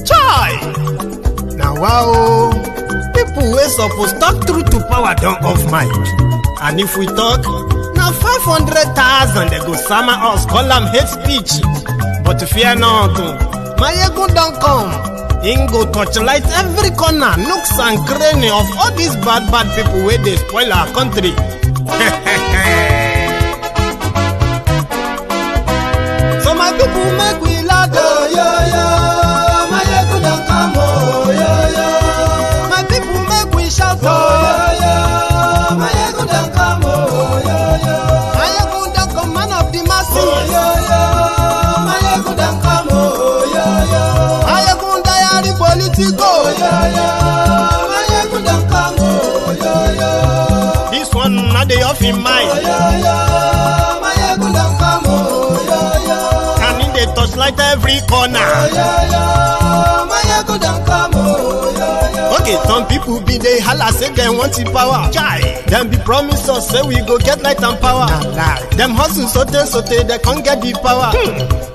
Chai! Now wow, people wey suppose talk truth to power don't off mic. And if we talk, now 500,000 they go sama us, call them hate speech. But fear not, Maiyegun don't come. Him go torchlight every corner, nooks and cranny of all these bad people where they spoil our country. So my people make we loud, yo yo. Maiyegun don't come, oh yo yo. My people make we shout, oh yo yo. Maiyegun don't come, oh yo yo. Maiyegun don't come, man of the masses, oh yo yo. Maiyegun don't come, oh yo yo. Maiyegun diary Politico, yo yo. Maiyegun don't come, oh yo yo. This one not the off in mind, oh yo yo. Maiyegun don't come, oh yo yo. And in the touchlight every corner, oh yo yo. Maiyegun don't come, oh yo yo. Okay, some people be they holla say they want the power. Chai, them be promise us say we go get light and power. Nah. Them hustle sote they can't get the power.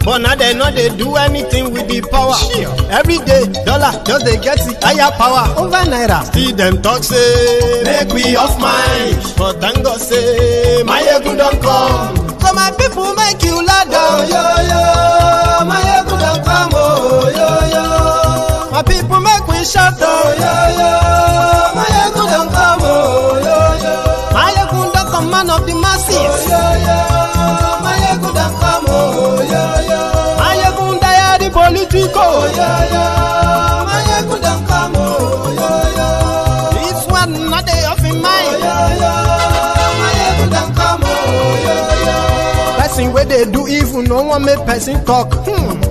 But now they know they do anything with the power. Sure. Every day, dollar just they get the higher power over naira. See them talk say make we off mind, but thank God say Maiyegun don't come. So my people make you loud, oh yo yo. Maiyegun don't come, oh yo yo. My people make we shout, oh yo yo. Maiyegun don't come, oh yo yo. Maiyegun don't come, man of the masses, oh yo yo. Maiyegun don't come, oh yo yo. Maiyegun diary Politico, oh yo yo. Maiyegun don't come, oh yo yo. This one not they off in mind, oh yo yo. Maiyegun don't come, oh yo yo. Person where they do evil, no one make person talk.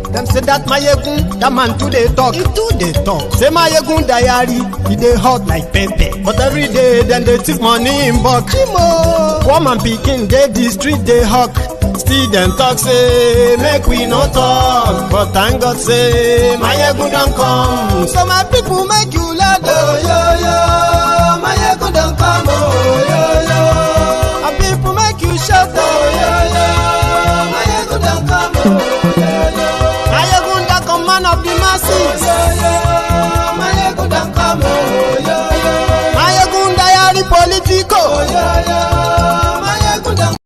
Them say that Maiyegun, that man too they talk. He too they talk. Say Maiyegun diary, he they hot like pepper. But every day then they take money in bulk. Poor man picking, they the street they hawk. Still them talk say make we no talk. But thank God say Maiyegun don't come. So my people make you loud, oh yo yo. Maiyegun don't come, oh yo yo. My people make you shout, oh yo yo. Maiyegun don't come, oh yo yo. Maiyegun don't come, man of the masses, oh yo yo. Maiyegun don't come, oh yo yo. Maiyegun diary Politico, oh yo yo. Maiyegun don't.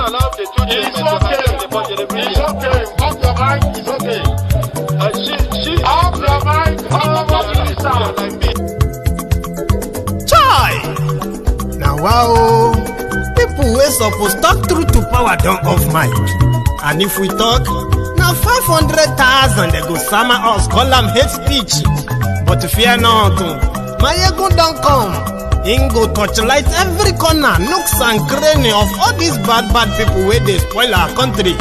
Allow the children it's okay. Off your mind, it's okay. She off your mind, Chai! Now wow, people wey suppose talk truth to power don't off mic. And if we talk, now 500,000 they go sama us, call them hate speech. But fear not, Maiyegun don't come. Him go torchlight every corner, nooks and cranny of all these bad people where they spoil our country.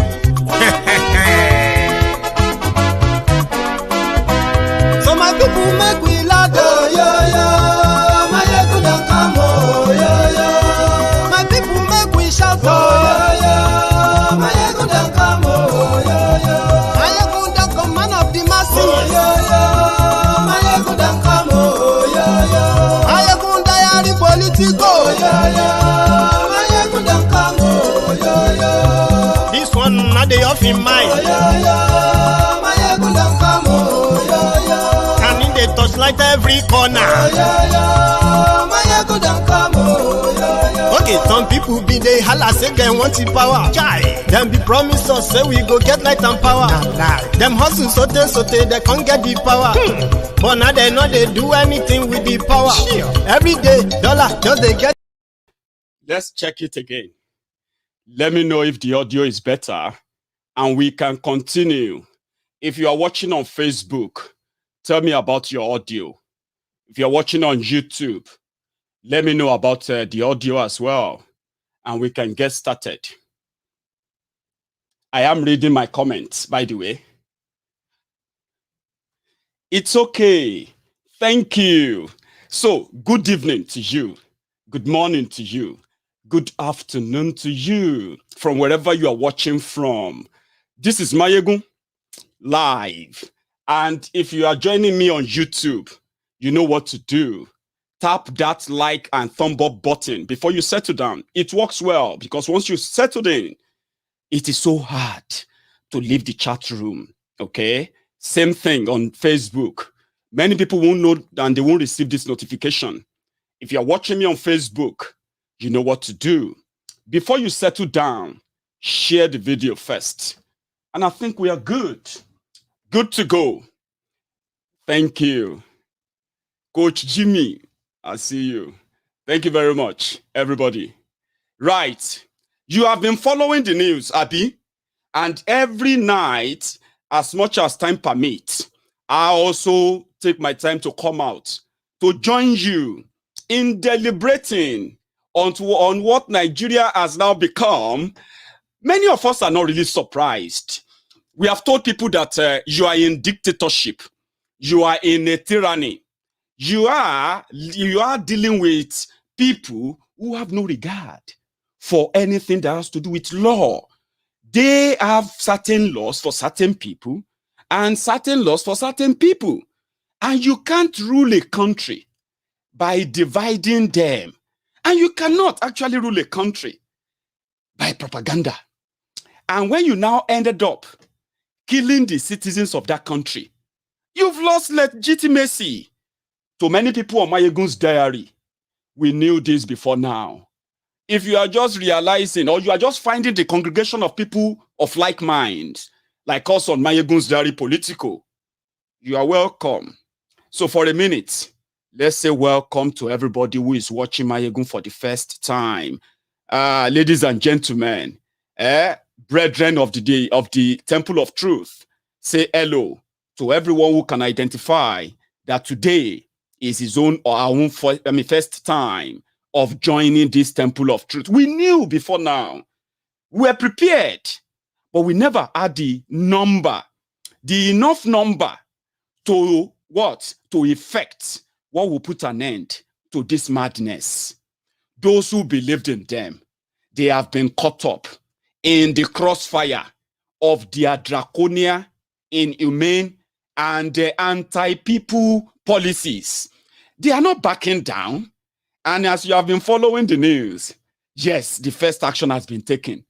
So my people make we loud, oh yo yo. Maiyegun don't come, oh yo yo. My people make we shout, oh yo yo. Maiyegun don't come, oh yo yo. Maiyegun don't come, man of the masses, oh yo yo. Maiyegun don't come, oh yo yo. Maiyegun diary Politico, oh yo yo. Maiyegun don't come, oh yo yo. This one not the off in mind, oh yo yo. Maiyegun don't come, oh yo yo. And in the touchlight every corner, oh yo yo. Maiyegun don't come, oh yo yo. Okay, some people be they holla say they want the power. Chai, them be promise us say we go get light and power. Nah. Them hustle sote they can't get the power. But now they know they do anything with the power. Sure. Every day, dollar just they get. Let's check it again. Let me know if the audio is better and we can continue. If you are watching on Facebook, tell me about your audio. If you're watching on YouTube, Let me know about the audio as well, and we can get started. I am reading my comments, by the way. It's okay. Thank you. So, good evening to you. Good morning to you. Good afternoon to you from wherever you are watching from. This is Maiyegun live. And if you are joining me on YouTube, you know what to do. Tap that like and thumb up button before you settle down. It works well because once you settle in, it is so hard to leave the chat room. Okay? Same thing on Facebook. Many people won't know and they won't receive this notification. If you're watching me on Facebook, you know what to do. Before you settle down, share the video first. And I think we are good. Good to go. Thank you. Coach Jimmy, I see you. Thank you very much, everybody. Right. You have been following the news, Abby. And every night, as much as time permits, I also take my time to come out to join you in deliberating on what Nigeria has now become. Many of us are not really surprised. We have told people that you are in dictatorship. You are in a tyranny. You are dealing with people who have no regard for anything that has to do with law. They have certain laws for certain people and certain laws for certain people. And you can't rule a country by dividing them. And you cannot actually rule a country by propaganda. And when you now ended up killing the citizens of that country, you've lost legitimacy. To many people on Maiyegun's diary, we knew this before now. If you are just realizing or you are just finding the congregation of people of like minds, like us on Maiyegun's diary Politico, you are welcome. So for a minute, let's say welcome to everybody who is watching Maiyegun for the first time. Ladies and gentlemen, brethren of the day of the Temple of Truth, say hello to everyone who can identify that today is his own or our own first time of joining this Temple of Truth. We knew before now. We were prepared, but we never had the enough number to what? To effect what will put an end to this madness. Those who believed in them, they have been caught up in the crossfire of their draconian, inhumane, and anti-people policies. They are not backing down. And as you have been following the news, yes, the first action has been taken.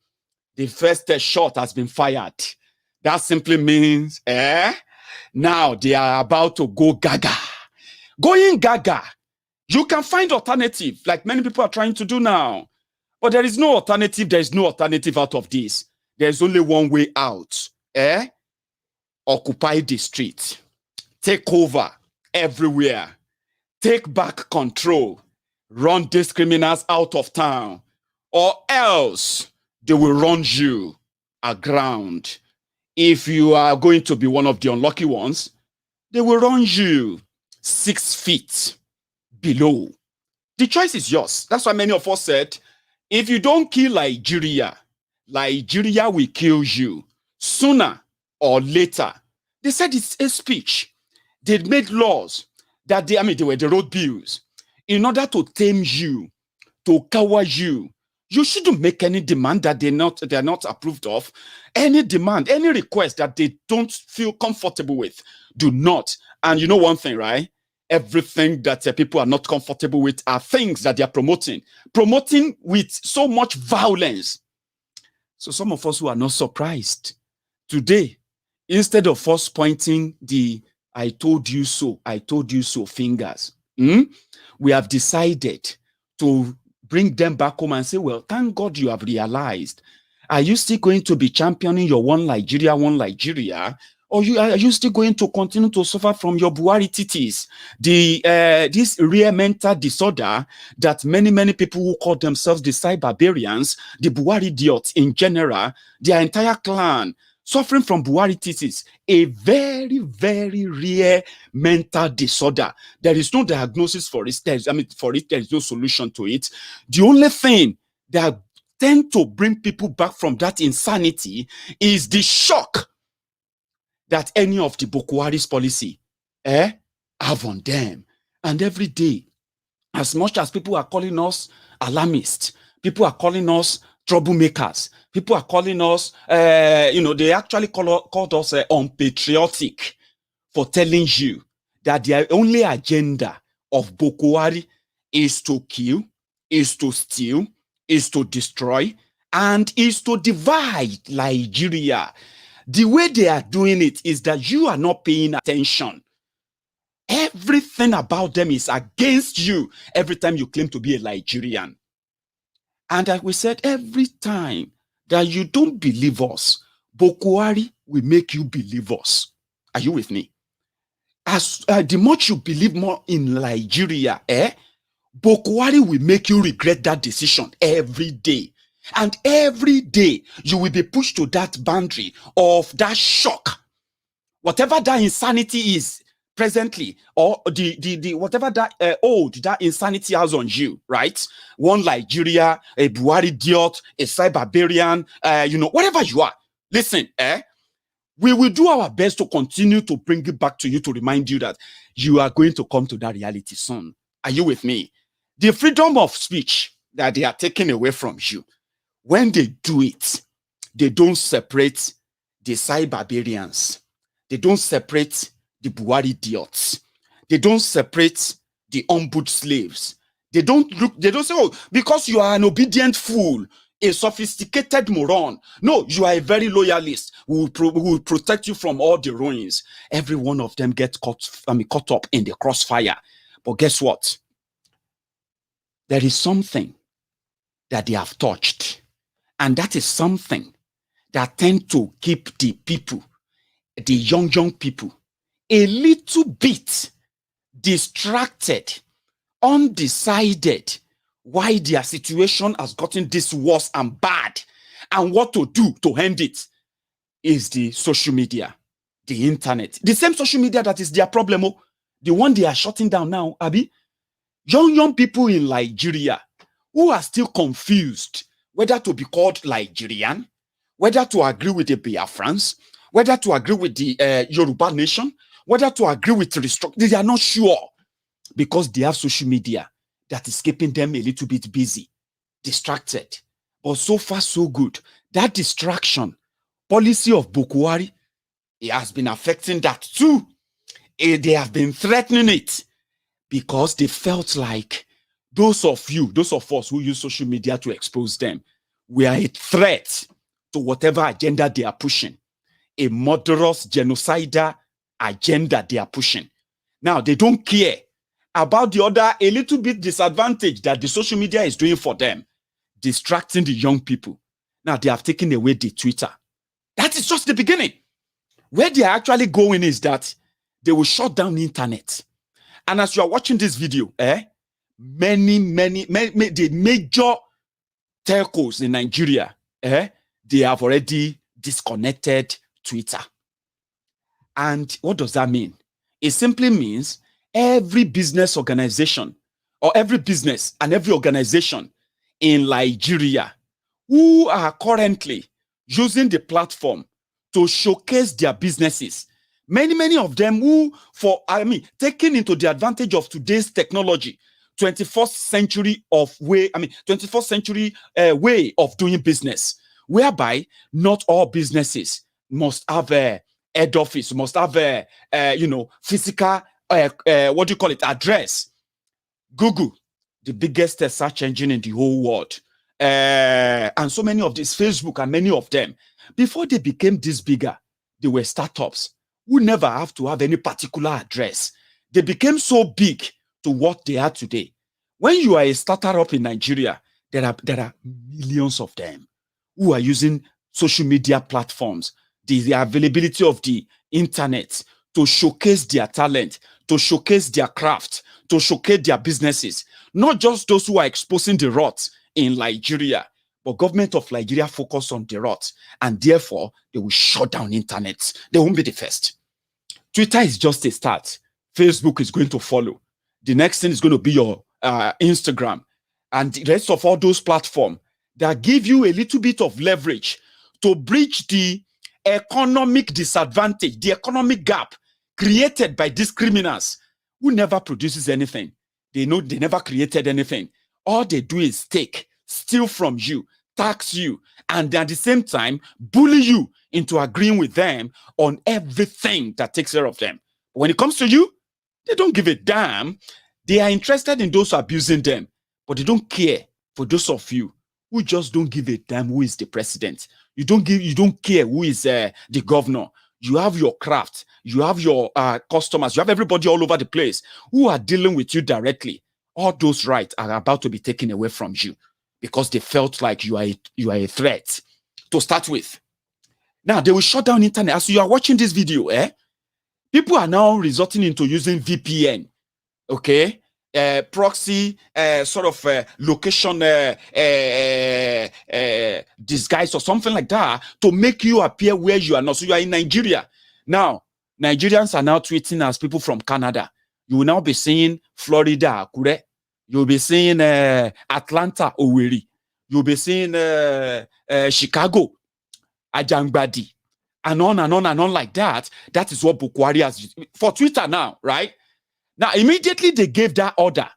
The first shot has been fired. That simply means, now they are about to go gaga. Going gaga. You can find alternative, like many people are trying to do now. But there is no alternative. There is no alternative out of this. There is only one way out. Occupy the street. Take over everywhere. Take back control. Run these criminals out of town. Or else they will run you aground. If you are going to be one of the unlucky ones, they will run you 6 feet below. The choice is yours. That's why many of us said, if you don't kill Nigeria, Nigeria will kill you sooner or later. They said it's a speech. They made laws that they were the road bills in order to tame you, to cower you. You shouldn't make any demand that they're not approved of. Any demand, any request that they don't feel comfortable with, do not. And you know one thing, right? Everything that people are not comfortable with are things that they are promoting with so much violence. So some of us who are not surprised today, instead of us pointing the I told you so fingers, we have decided to bring them back home and say, well, thank God you have realized. Are you still going to be championing your one Nigeria, or are you still going to continue to suffer from your Buhari titis, this rare mental disorder that many people who call themselves the cyberbarians, the Buhari idiots in general, their entire clan, suffering from Buharitis, a very, very rare mental disorder. There is no diagnosis for it. There is no solution to it. The only thing that tend to bring people back from that insanity is the shock that any of the Boko Haram's policy have on them. And every day, as much as people are calling us alarmists, people are calling us troublemakers, people are calling us, they actually called us unpatriotic for telling you that their only agenda of Boko Haram is to kill, is to steal, is to destroy, and is to divide Nigeria. The way they are doing it is that you are not paying attention. Everything about them is against you every time you claim to be a Nigerian. And like we said, every time that you don't believe us, Boko Haram will make you believe us. Are you with me? As the much you believe more in Nigeria, Boko Haram will make you regret that decision every day. And every day you will be pushed to that boundary of that shock. Whatever that insanity is presently, or the whatever that that insanity has on you, right? One Nigeria, a Buhari idiot, a cyberbarian, whatever you are. Listen, we will do our best to continue to bring it back to you, to remind you that you are going to come to that reality soon. Are you with me? The freedom of speech that they are taking away from you, when they do it, they don't separate the cyberbarians. They don't separate the Buhari idiots. They don't separate the ombudsman slaves. They don't say, oh, because you are an obedient fool, a sophisticated moron. No, you are a very loyalist. We will protect you from all the ruins. Every one of them gets caught up in the crossfire. But guess what? There is something that they have touched. And that is something that tend to keep the people, the young people, a little bit distracted, undecided why their situation has gotten this worse and bad, and what to do to end it is the social media, the internet. The same social media that is their problem, the one they are shutting down now, Abi. Young people in Nigeria who are still confused whether to be called Nigerian, whether to agree with the Biafrans, whether to agree with the Yoruba nation, whether to agree with restructuring. They are not sure because they have social media that is keeping them a little bit busy, distracted. But so far, so good. That distraction policy of Boko Haram, it has been affecting that too. They have been threatening it because they felt like those of us who use social media to expose them, we are a threat to whatever agenda they are pushing, a murderous, genocidal agenda they are pushing. Now, they don't care about the other, a little bit disadvantage that the social media is doing for them, distracting the young people. Now, they have taken away the Twitter. That is just the beginning. Where they are actually going is that they will shut down the internet. And as you are watching this video, many, the major telcos in Nigeria, they have already disconnected Twitter. And what does that mean? It simply means every business organization or every business and every organization in Nigeria who are currently using the platform to showcase their businesses, many of them who, taking into the advantage of today's technology, 21st century way of doing business, whereby not all businesses must have a head office, must have a physical address. Google, the biggest search engine in the whole world, and so many of these, Facebook and many of them, before they became this bigger, they were startups who never have to have any particular address. They became so big to what they are today. When you are a startup in Nigeria, there are millions of them who are using social media platforms, the availability of the internet to showcase their talent, to showcase their craft, to showcase their businesses. Not just those who are exposing the rot in Nigeria, But government of Nigeria focus on the rot, and therefore they will shut down internet. They won't be the first. Twitter is just a start. Facebook is going to follow. The next thing is going to be your Instagram and the rest of all those platforms that give you a little bit of leverage to bridge the economic disadvantage, the economic gap created by these criminals who never produces anything. They know they never created anything. All they do is take, steal from you, tax you, and at the same time bully you into agreeing with them on everything that takes care of them. When it comes to you, they don't give a damn. They are interested in those abusing them, but they don't care for those of you who just don't give a damn who is the president. You don't care who is the governor. You have your craft, you have your customers, you have everybody all over the place who are dealing with you directly. All those rights are about to be taken away from you because they felt like you are a threat to start with. Now they will shut down internet. As you are watching this video, people are now resorting into using VPN, okay? Proxy sort of location disguise or something like that to make you appear where you are not. So you are in Nigeria. Now, Nigerians are now tweeting as people from Canada. You will now be seeing Florida, Akure. You'll be seeing Atlanta, Owerri. You'll be seeing Chicago, Ajangbadi, and on and on and on like that. That is what Bukwari has for Twitter now, right? Now, immediately they gave that order.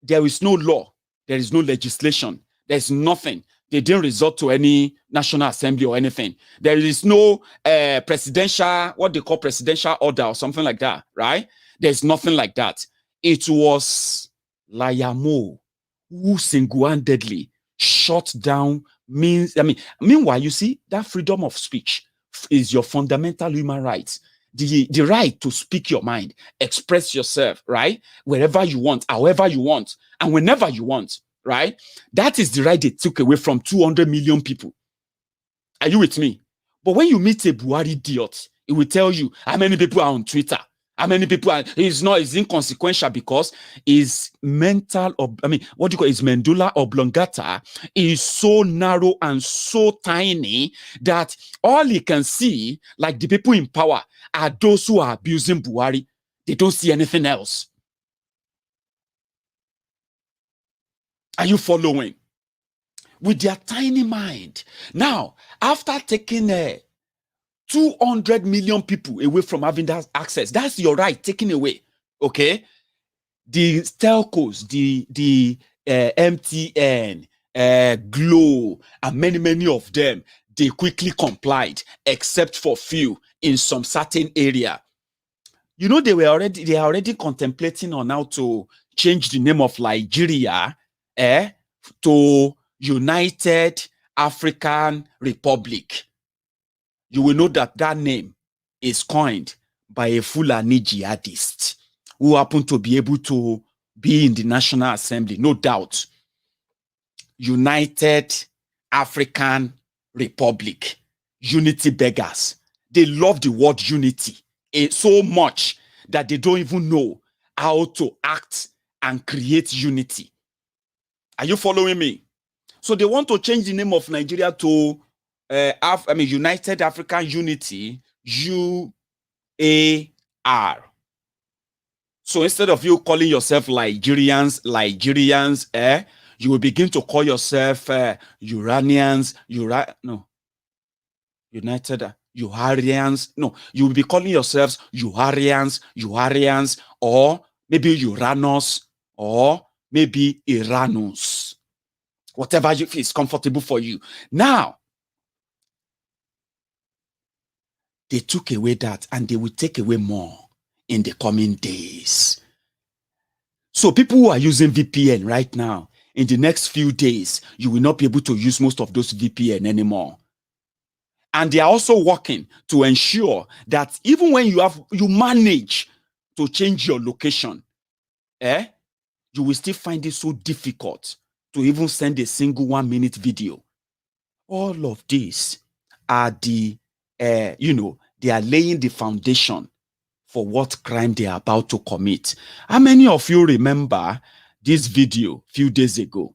There is no law. There is no legislation. There's nothing. They didn't resort to any National Assembly or anything. There is no presidential, what they call presidential order or something like that, right? There's nothing like that. It was Layamo who single-handedly shut down meanwhile, you see, that freedom of speech is your fundamental human right. The right to speak your mind, express yourself, right? Wherever you want, however you want, and whenever you want, right? That is the right they took away from 200 million people. Are you with me? But when you meet a Buhari idiot, it will tell you how many people are on Twitter. How many people are, it's inconsequential because his mental, his medulla oblongata is so narrow and so tiny that all he can see, like the people in power, are those who are abusing Buhari. They don't see anything else. Are you following? With their tiny mind. Now, after taking 200 million people away from having that access, that's your right taken away, okay? The telcos, the MTN, Glo, and many of them, they quickly complied, except for few in some certain area. You know, they are already contemplating on how to change the name of Nigeria to United African Republic. You will know that that name is coined by a Fulani jihadist who happened to be able to be in the National Assembly, no doubt. United African Republic. Unity beggars. They love the word unity so much that they don't even know how to act and create unity. Are you following me? So they want to change the name of Nigeria to United African Unity, UAR. So instead of you calling yourself Nigerians, you will begin to call yourself Uranians, United Uharians. No, you will be calling yourselves Uharians, or maybe Uranus, or maybe Iranus. Whatever is comfortable for you. Now, they took away that, and they will take away more in the coming days. So people who are using VPN right now, in the next few days, you will not be able to use most of those VPN anymore. And they are also working to ensure that even when you manage to change your location, you will still find it so difficult to even send a single 1-minute video. All of these are they are laying the foundation for what crime they are about to commit. How many of you remember this video a few days ago?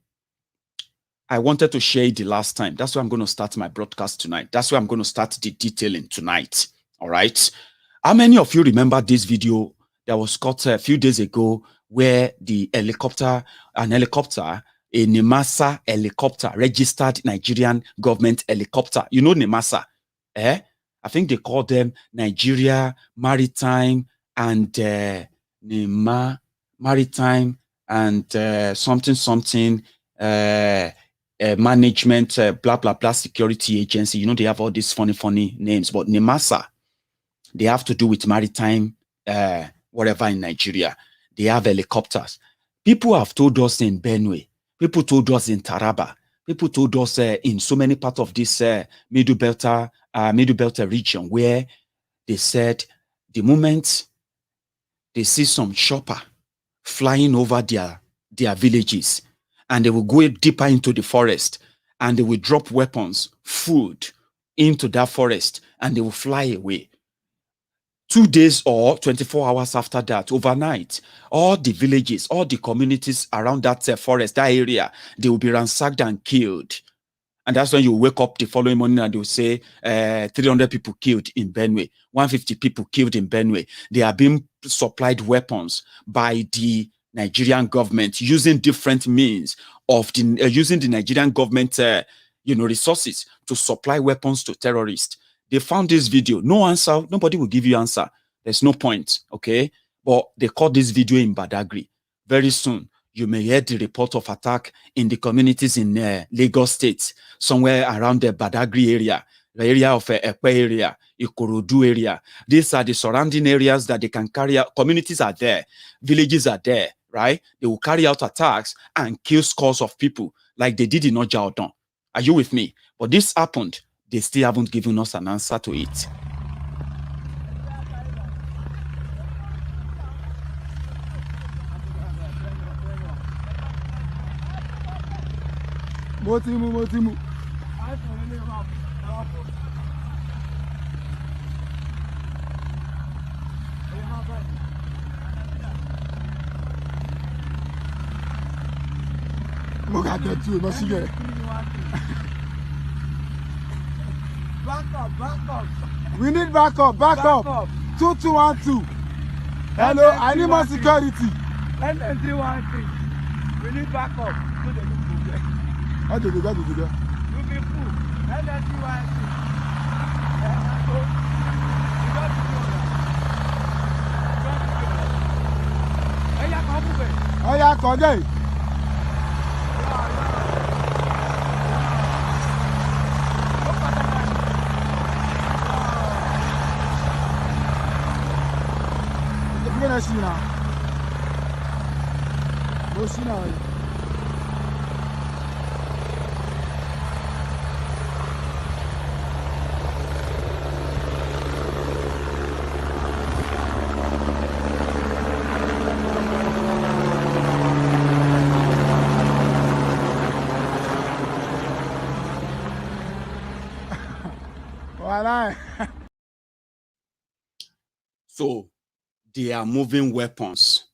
I wanted to share it the last time. That's why I'm going to start my broadcast tonight. That's why I'm going to start the detailing tonight. All right. How many of you remember this video that was caught a few days ago where an helicopter, a Nemasa helicopter, registered Nigerian government helicopter. You know Nemasa, eh? I think they call them Nigeria Maritime and Maritime and something management, blah, blah, blah, security agency. You know, they have all these funny names, but Nemasa, they have to do with maritime, whatever in Nigeria. They have helicopters. People have told us in Benue, people told us in Taraba, people told us in so many parts of this Middle Belt region where they said the moment they see some chopper flying over their villages and they will go deeper into the forest and they will drop weapons, food into that forest and they will fly away. 2 days or 24 hours after that, overnight, all the villages, all the communities around that forest, that area, they will be ransacked and killed. And that's when you wake up the following morning and they'll say 300 people killed in Benue, 150 people killed in Benue. They are being supplied weapons by the Nigerian government using different means of using the Nigerian government resources to supply weapons to terrorists. They found this video. No answer. Nobody will give you answer. There's no point. Okay. But they caught this video in Badagry. Very soon, you may hear the report of attack in the communities in Lagos State, somewhere around the Badagry area, the area of Ekpe area, Ikorodu area. These are the surrounding areas that they can carry out. Communities are there. Villages are there, right? They will carry out attacks and kill scores of people like they did in Ojaodon. Are you with me? But this happened. They still haven't given us an answer to it. Motimu. Back up. We need backup. 2212. Hello, I need more security. N313. We need backup. How do you go? We'll be full. N313. Oh yeah, come. So they are moving weapons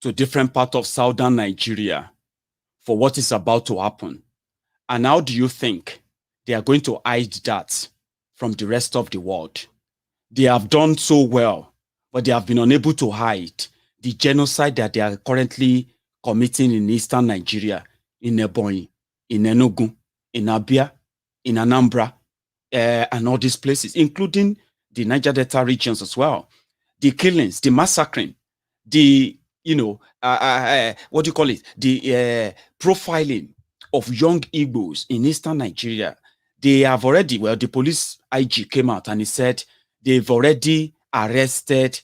to different parts of southern Nigeria for what is about to happen. And how do you think they are going to hide that from the rest of the world? They have done so well, but they have been unable to hide the genocide that they are currently committing in eastern Nigeria, in Ebonyi, in Enugu, in Abia, in Anambra, and all these places, including the Niger Delta regions as well. The killings, the massacring, the, what do you call it? The profiling of young Igbos in eastern Nigeria. They have already, the police IG came out and he said they've already arrested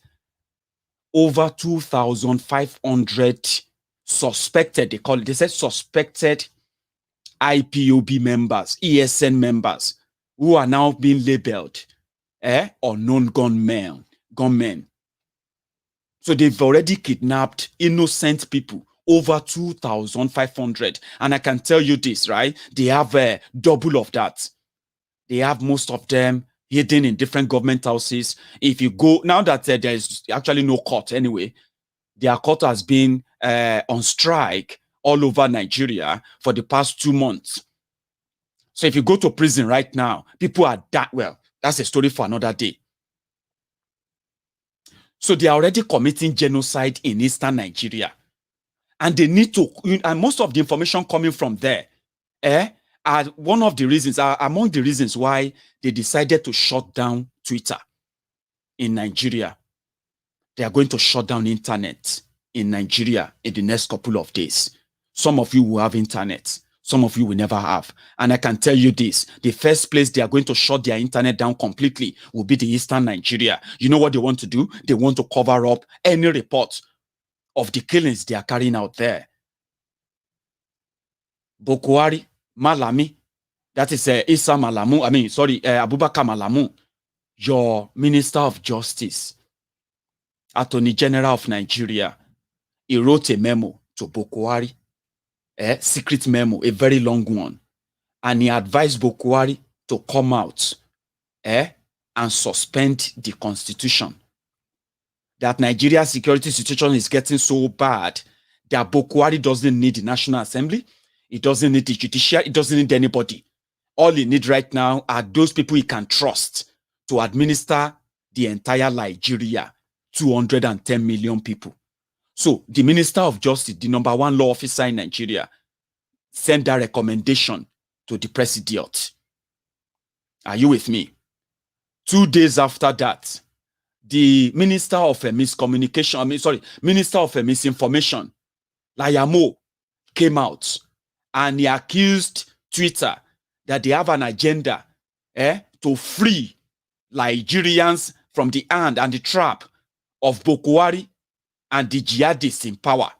over 2,500 suspected, they said suspected IPOB members, ESN members, who are now being labeled unknown gunmen. So they've already kidnapped innocent people, over 2,500. And I can tell you this, right? They have double of that. They have most of them hidden in different government houses. If you go, now that there's actually no court anyway, their court has been on strike all over Nigeria for the past 2 months. So if you go to prison right now, people are that well. That's a story for another day. So they are already committing genocide in eastern Nigeria. And they need to, and most of the information coming from there, are one of the reasons, are among the reasons why they decided to shut down Twitter in Nigeria. They are going to shut down internet in Nigeria in the next couple of days. Some of you will have internet. Some of you will never have. And I can tell you this, the first place they are going to shut their internet down completely will be the eastern Nigeria. You know what they want to do? They want to cover up any report of the killings they are carrying out there. Bokwari, Malami, that is Isa Malamu, Abubakar Malamu, your Minister of Justice, Attorney General of Nigeria, he wrote a memo to Bokwari, secret memo, a very long one. And he advised Bokwari to come out and suspend the constitution. That Nigeria's security situation is getting so bad that Bokwari doesn't need the National Assembly, it doesn't need the judicial, it doesn't need anybody. All he needs right now are those people he can trust to administer the entire Nigeria, 210 million people. So the Minister of Justice, the #1 law officer in Nigeria, sent that recommendation to the President. Are you with me? 2 days after that, the Minister of Miscommunication, Minister of Misinformation, Layamo, came out and he accused Twitter that they have an agenda to free Nigerians from the hand and the trap of Bokwari and the jihadists in power.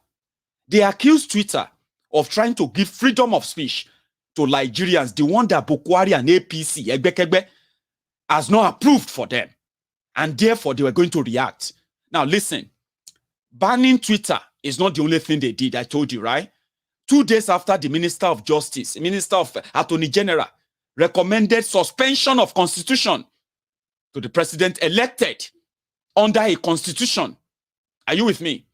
They accused Twitter of trying to give freedom of speech to Nigerians, the one that Bokwari and APC, Egbekegbe, has not approved for them. And therefore, they were going to react. Now, listen, banning Twitter is not the only thing they did, I told you, right? 2 days after the Minister of Justice, Minister of Attorney General, recommended suspension of constitution to the president elected under a constitution. Are you with me?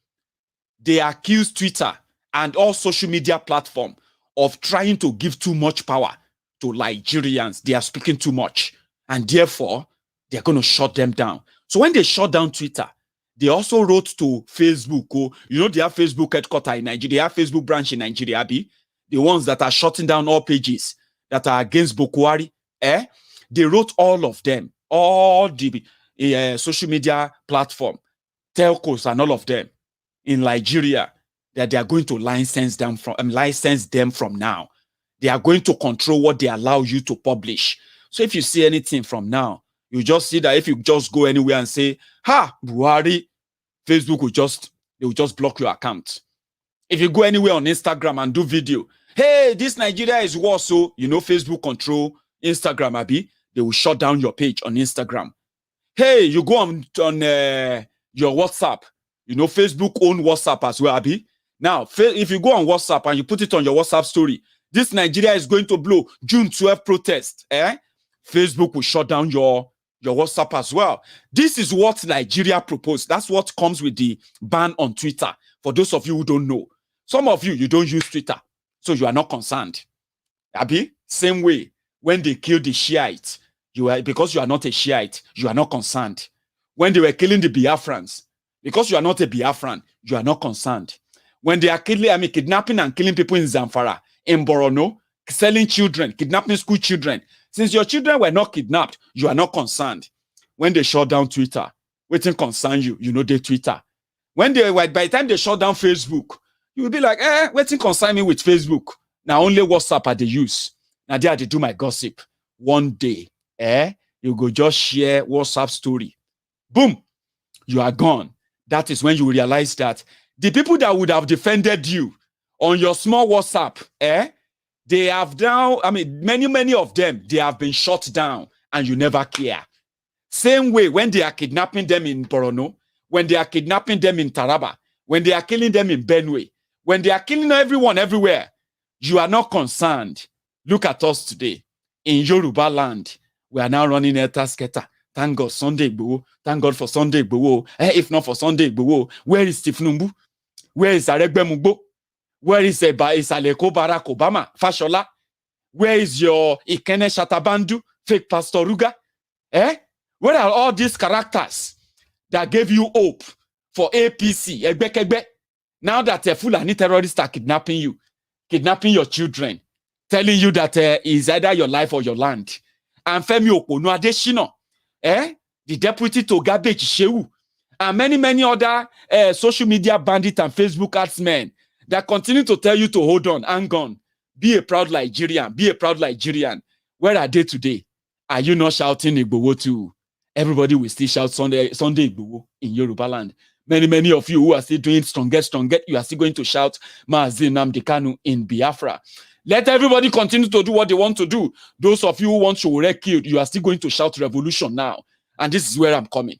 They accused Twitter and all social media platforms of trying to give too much power to Nigerians. They are speaking too much. And therefore, they're going to shut them down. So when they shut down Twitter, they also wrote to Facebook. Oh, you know, they have Facebook headquarters in Nigeria. They have Facebook branch in Nigeria, Abi. The ones that are shutting down all pages that are against Bokwari. They wrote all of them, all the social media platform, telcos and all of them in Nigeria, that they are going to license them from now. They are going to control what they allow you to publish. So if you see anything from now, you just see that if you just go anywhere and say, ha, Buhari, Facebook will just block your account. If you go anywhere on Instagram and do video, hey, this Nigeria is worse, so you know Facebook control Instagram, Abi, they will shut down your page on Instagram. Hey, you go on your WhatsApp, you know Facebook own WhatsApp as well, Abi. Now, if you go on WhatsApp and you put it on your WhatsApp story, this Nigeria is going to blow June 12 protest, Facebook will shut down your WhatsApp as well. This is what Nigeria proposed. That's what comes with the ban on Twitter. For those of you who don't know, some of you don't use Twitter, so you are not concerned. Abi, same way when they killed the Shiites, because you are not a Shiite, you are not concerned. When they were killing the Biafrans, because you are not a Biafran, you are not concerned. When they are kidnapping and killing people in Zamfara, in Borono, selling children, kidnapping school children. Since your children were not kidnapped, you are not concerned. When they shut down Twitter, waiting concern you, you know they Twitter. When they by the time they shut down Facebook, you will be like, waiting concern me with Facebook. Now only WhatsApp are they use. Now they do my gossip. One day, you go just share WhatsApp story. Boom, you are gone. That is when you realize that the people that would have defended you on your small WhatsApp, they have now, many of them, they have been shut down and you never care. Same way when they are kidnapping them in Borono, when they are kidnapping them in Taraba, when they are killing them in Benue, when they are killing everyone everywhere, you are not concerned. Look at us today. In Yoruba land, we are now running a tasketa. Thank God Sunday Igboho. Thank God for Sunday Igboho. If not for Sunday Igboho, where is Steve Numbu? Where is Aregbe Mugbo? Where is Aleko Barack Obama? Fashola? Where is your Ikene Shatabandu? Fake Pastor Ruga? Where are all these characters that gave you hope for APC? Egbe? Now that Fulani terrorists are kidnapping you, kidnapping your children, telling you that it's either your life or your land. And Femi Okonu Adesina, the deputy to Garbage Shehu, and many other social media bandits and Facebook adsmen that continue to tell you to hold on, hang on, be a proud Nigerian, be a proud Nigerian. Where are they today? Are you not shouting Igbowo too? Everybody will still shout Sunday Igbowo in Yoruba land. Many of you who are still doing stronger, you are still going to shout Mazi Nnamdi Kanu in Biafra. Let everybody continue to do what they want to do. Those of you who want to killed, you are still going to shout revolution now. And this is where I'm coming.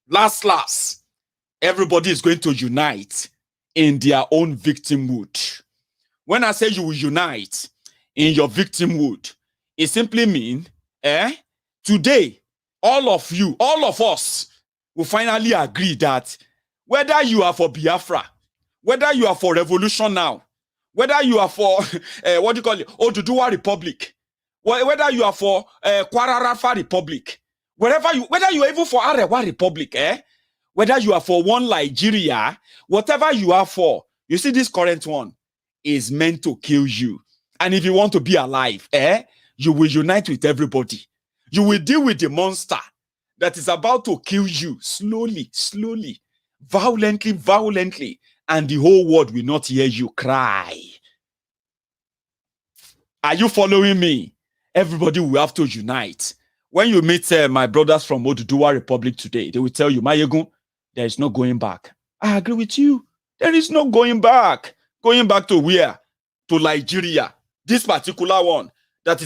Last, everybody is going to unite in their own victimhood. When I say you will unite in your victimhood, it simply means, today, all of you, all of us will finally agree that whether you are for Biafra, whether you are for revolution now, whether you are for, what do you call it, Oduduwa Republic, whether you are for Kwararafa Republic, whether you are even for Arewa Republic, whether you are for one Nigeria, whatever you are for, you see this current one is meant to kill you. And if you want to be alive, you will unite with everybody. You will deal with the monster that is about to kill you slowly, violently, and the whole world will not hear you cry. Are you following me? Everybody will have to unite. When you meet my brothers from Oduduwa Republic today, they will tell you, Maiyegun, there is no going back. I agree with you. There is no going back. Going back to where? To Nigeria. This particular one that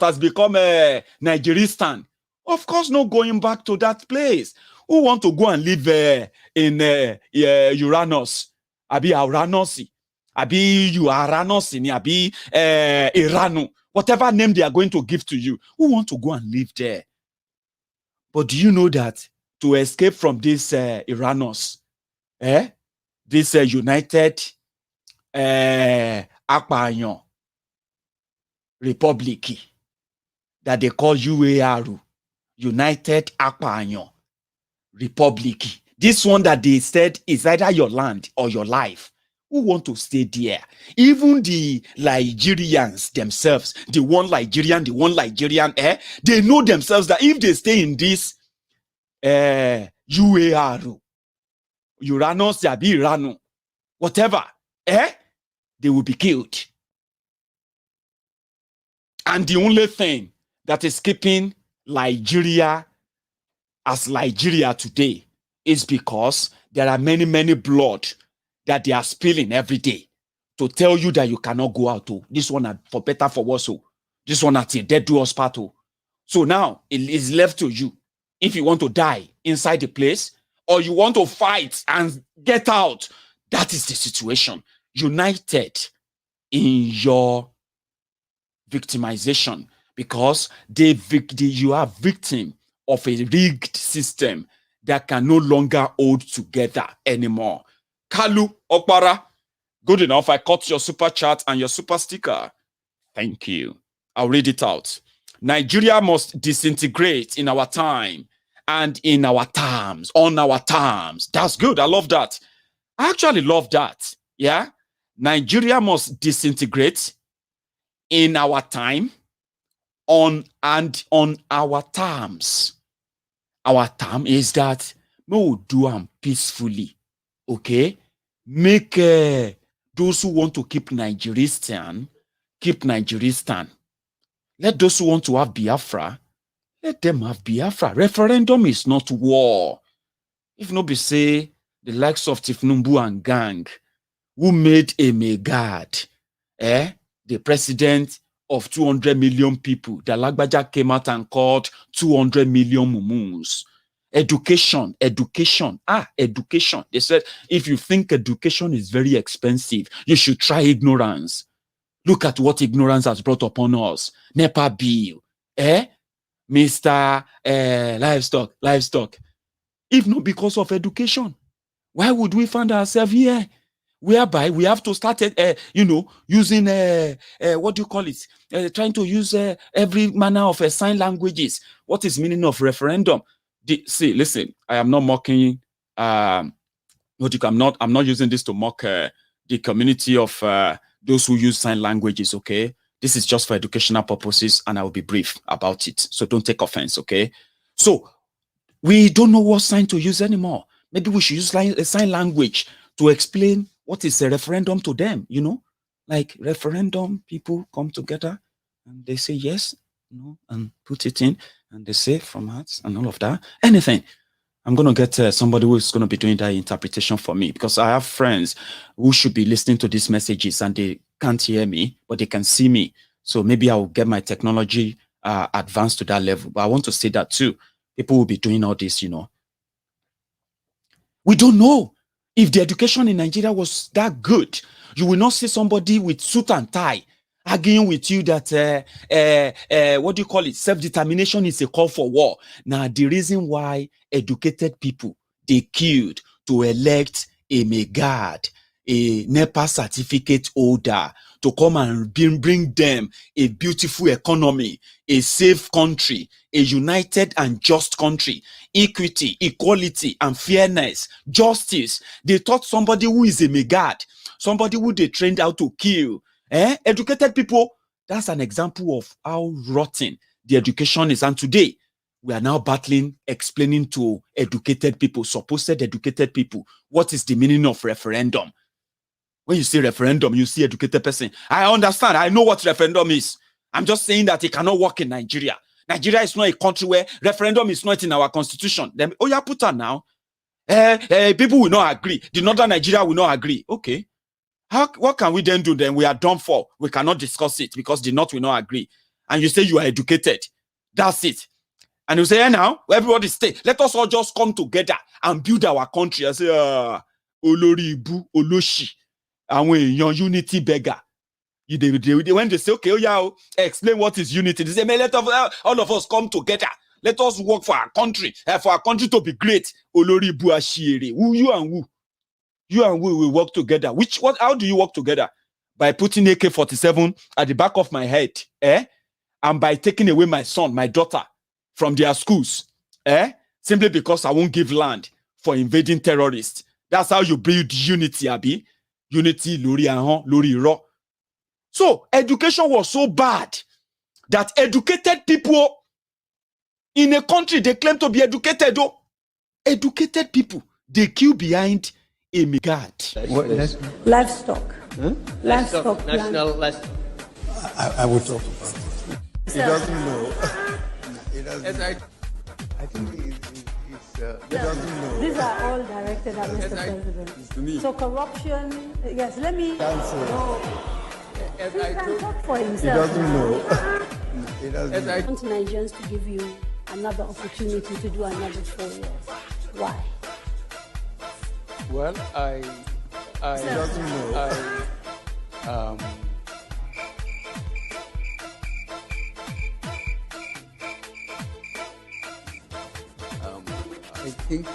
has become a Nigeristan. Of course, no going back to that place. Who want to go and live in Uranus? Abi Uranosi. Abi Uranosi. Abi Iranu. Whatever name they are going to give to you. Who want to go and live there? But do you know that to escape from this Uranus, this United Akpanyon Republic that they call UAR, United Akpanyon Republic. This one that they said is either your land or your life. Who want to stay there? Even the Nigerians themselves, the one Nigerian, they know themselves that if they stay in this UAR, Uranus, Yabi, Iranu, whatever, they will be killed. And the only thing that is keeping Nigeria as Nigeria today is because there are many blood that they are spilling every day to tell you that you cannot go out. This one for better, for worse. This one at dead do us part. So now it is left to you. If you want to die inside the place or you want to fight and get out, that is the situation. United in your victimization, because you are victim of a rigged system that can no longer hold together anymore. Kalu Okpara, good enough. I caught your super chat and your super sticker. Thank you. I'll read it out. Nigeria must disintegrate in our time and in our terms, on our terms. That's good. I love that. I actually love that. Yeah. Nigeria must disintegrate in our time, on our terms. Our term is that we will do them peacefully. Okay? Make those who want to keep Nigeristan. Let those who want to have Biafra, let them have Biafra. Referendum is not war. If nobody say the likes of Tifnumbu and gang, who made a megad, the president of 200 million people, the Lagbaja came out and called 200 million mumus. Education. They said, if you think education is very expensive, you should try ignorance. Look at what ignorance has brought upon us. NEPA bill, Mr. Livestock. If not because of education, why would we find ourselves here? whereby we have to start, using, what do you call it? Trying to use every manner of sign languages. What is meaning of referendum? See, listen, I am not mocking, I'm not using this to mock the community of those who use sign languages, okay? This is just for educational purposes, and I will be brief about it. So don't take offense, okay? So we don't know what sign to use anymore. Maybe we should use a sign language to explain what is a referendum to them, Like referendum, people come together and they say yes, and put it in, and they say from hearts and all of that. Anything. I'm going to get somebody who is going to be doing that interpretation for me, because I have friends who should be listening to these messages and they can't hear me, but they can see me. So maybe I'll get my technology advanced to that level. But I want to say that too. People will be doing all this, We don't know if the education in Nigeria was that good. You will not see somebody with suit and tie arguing with you that, what do you call it? Self-determination is a call for war. Now, the reason why educated people, they killed to elect a megad, a NEPA certificate holder, to come and bring them a beautiful economy, a safe country, a united and just country, equity, equality, and fairness, justice. They thought somebody who is a megad, somebody who they trained how to kill, educated people, that's an example of how rotten the education is. And today, we are now battling, explaining to educated people, supposed educated people, what is the meaning of referendum. When you say referendum, you see educated person. I understand. I know what referendum is. I'm just saying that it cannot work in Nigeria. Nigeria is not a country where referendum is not in our constitution. Then, put on now. People will not agree. The northern Nigeria will not agree. Okay. What can we then do then? We are done for. We cannot discuss it because the North will not agree. And you say you are educated. That's it. And you say, now, everybody stay. Let us all just come together and build our country. I say, Olori Ibu, Oloshi, and when unity beggar. When they say, okay, explain what is unity. They say, man, let all of us come together. Let us work for our country to be great. Olori Ibu Ashiere. Who you and who? You and we will work together. How do you work together? By putting AK-47 at the back of my head, and by taking away my son, my daughter from their schools, simply because I won't give land for invading terrorists. That's how you build unity, Abi. Unity, lori ro. So education was so bad that educated people in a country they claim to be educated, educated people, they queue behind a megad. Livestock. Huh? Livestock. National livestock. I will talk about it. He doesn't know. He doesn't. I think he doesn't know. These are all directed at Mr. President. So corruption, yes, let me. No. He can talk for himself. He doesn't know. He doesn't know. I want Nigerians to give you another opportunity to do another 4 years. Why? Well, I doesn't know. I think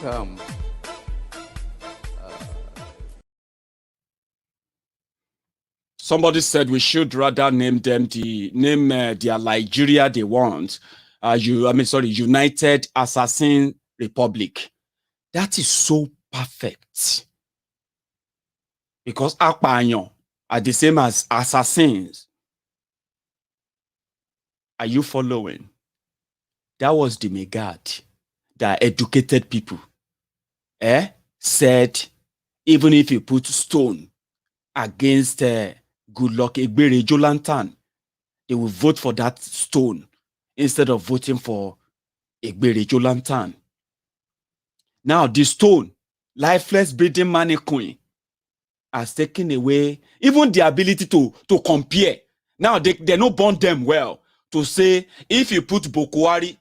somebody said we should rather name them their Nigeria they want. United Assassin Republic. That is so perfect. Because Akpanyo are the same as assassins. Are you following? That was the megad that educated people said, even if you put stone against Goodluck Egbere Jolantan, they will vote for that stone instead of voting for Egbere Jolantan. Now, the stone, lifeless breathing mannequin, has taken away even the ability to compare. Now, they don't bond them well to say, if you put Bokwari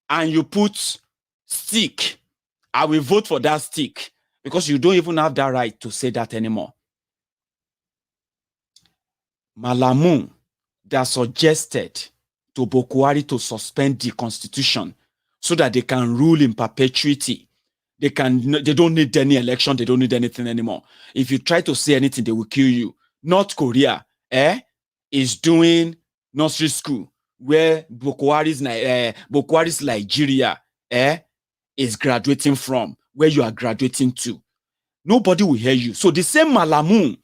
and you put stick, I will vote for that stick, because you don't even have that right to say that anymore. Malamu, that suggested to Bokwari to suspend the constitution so that they can rule in perpetuity. They don't need any election. They don't need anything anymore. If you try to say anything, they will kill you. North Korea, is doing nursery school where Boko Haram's Nigeria, is graduating from, where you are graduating to. Nobody will hear you. So the same Malamu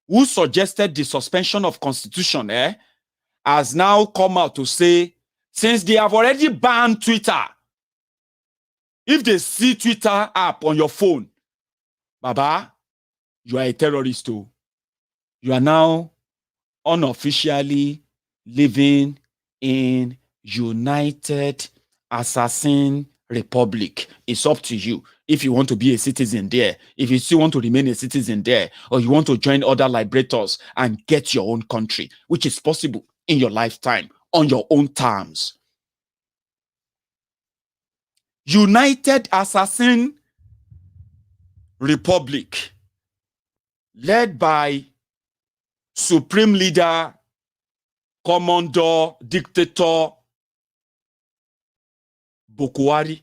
who suggested the suspension of constitution, has now come out to say, since they have already banned Twitter, if they see Twitter app on your phone, Baba, you are a terrorist too. You are now unofficially living in United Assassin Republic. It's up to you if you want to be a citizen there, if you still want to remain a citizen there, or you want to join other liberators and get your own country, which is possible in your lifetime on your own terms. United Assassin Republic, led by Supreme Leader, Commander, Dictator Boko Haram.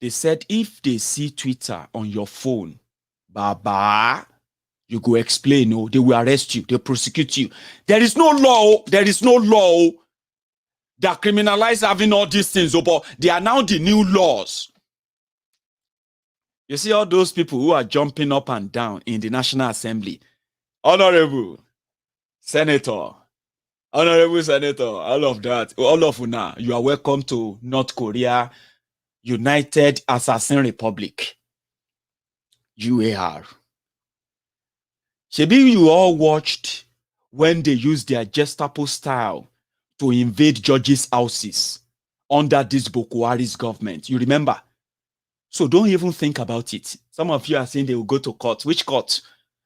They said if they see Twitter on your phone, Baba, you go explain, no, they will arrest you, they prosecute you. There is no law that criminalize having all these things, but they are now the new laws. You see all those people who are jumping up and down in the National Assembly. Honorable Senator, all of that, all of you now, you are welcome to North Korea, United Assassin Republic, UAR. Maybe you all watched when they used their Gestapo style to invade judges' houses under this Boko Haram's government. You remember? So don't even think about it. Some of you are saying they will go to court. Which court?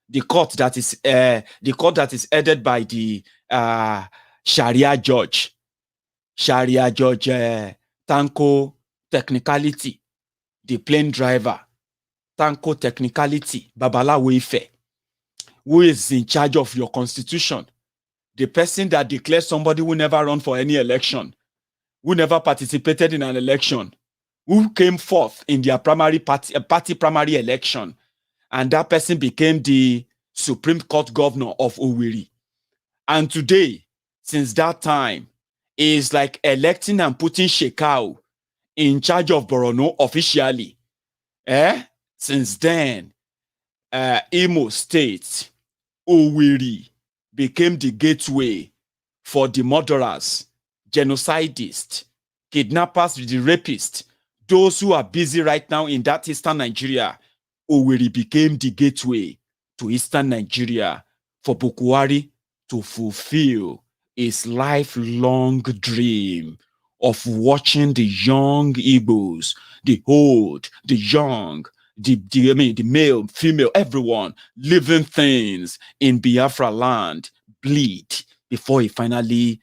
The court that is headed by the Sharia judge. Tanko Technicality, the plane driver. Tanko Technicality, Babalawo Ife, who is in charge of your constitution. The person that declares somebody who never run for any election, who never participated in an election, who came forth in their party primary election, and that person became the Supreme Court governor of Owerri. And today, since that time, is like electing and putting Shekau in charge of Borno officially. Since then, Imo State, Owerri, became the gateway for the murderers, genocidists, kidnappers, the rapists, those who are busy right now in that eastern Nigeria. Owerri became the gateway to eastern Nigeria for Boko Haram to fulfill his lifelong dream of watching the young Igbos, the old, the young, the male, female, everyone, living things in Biafra land bleed before he finally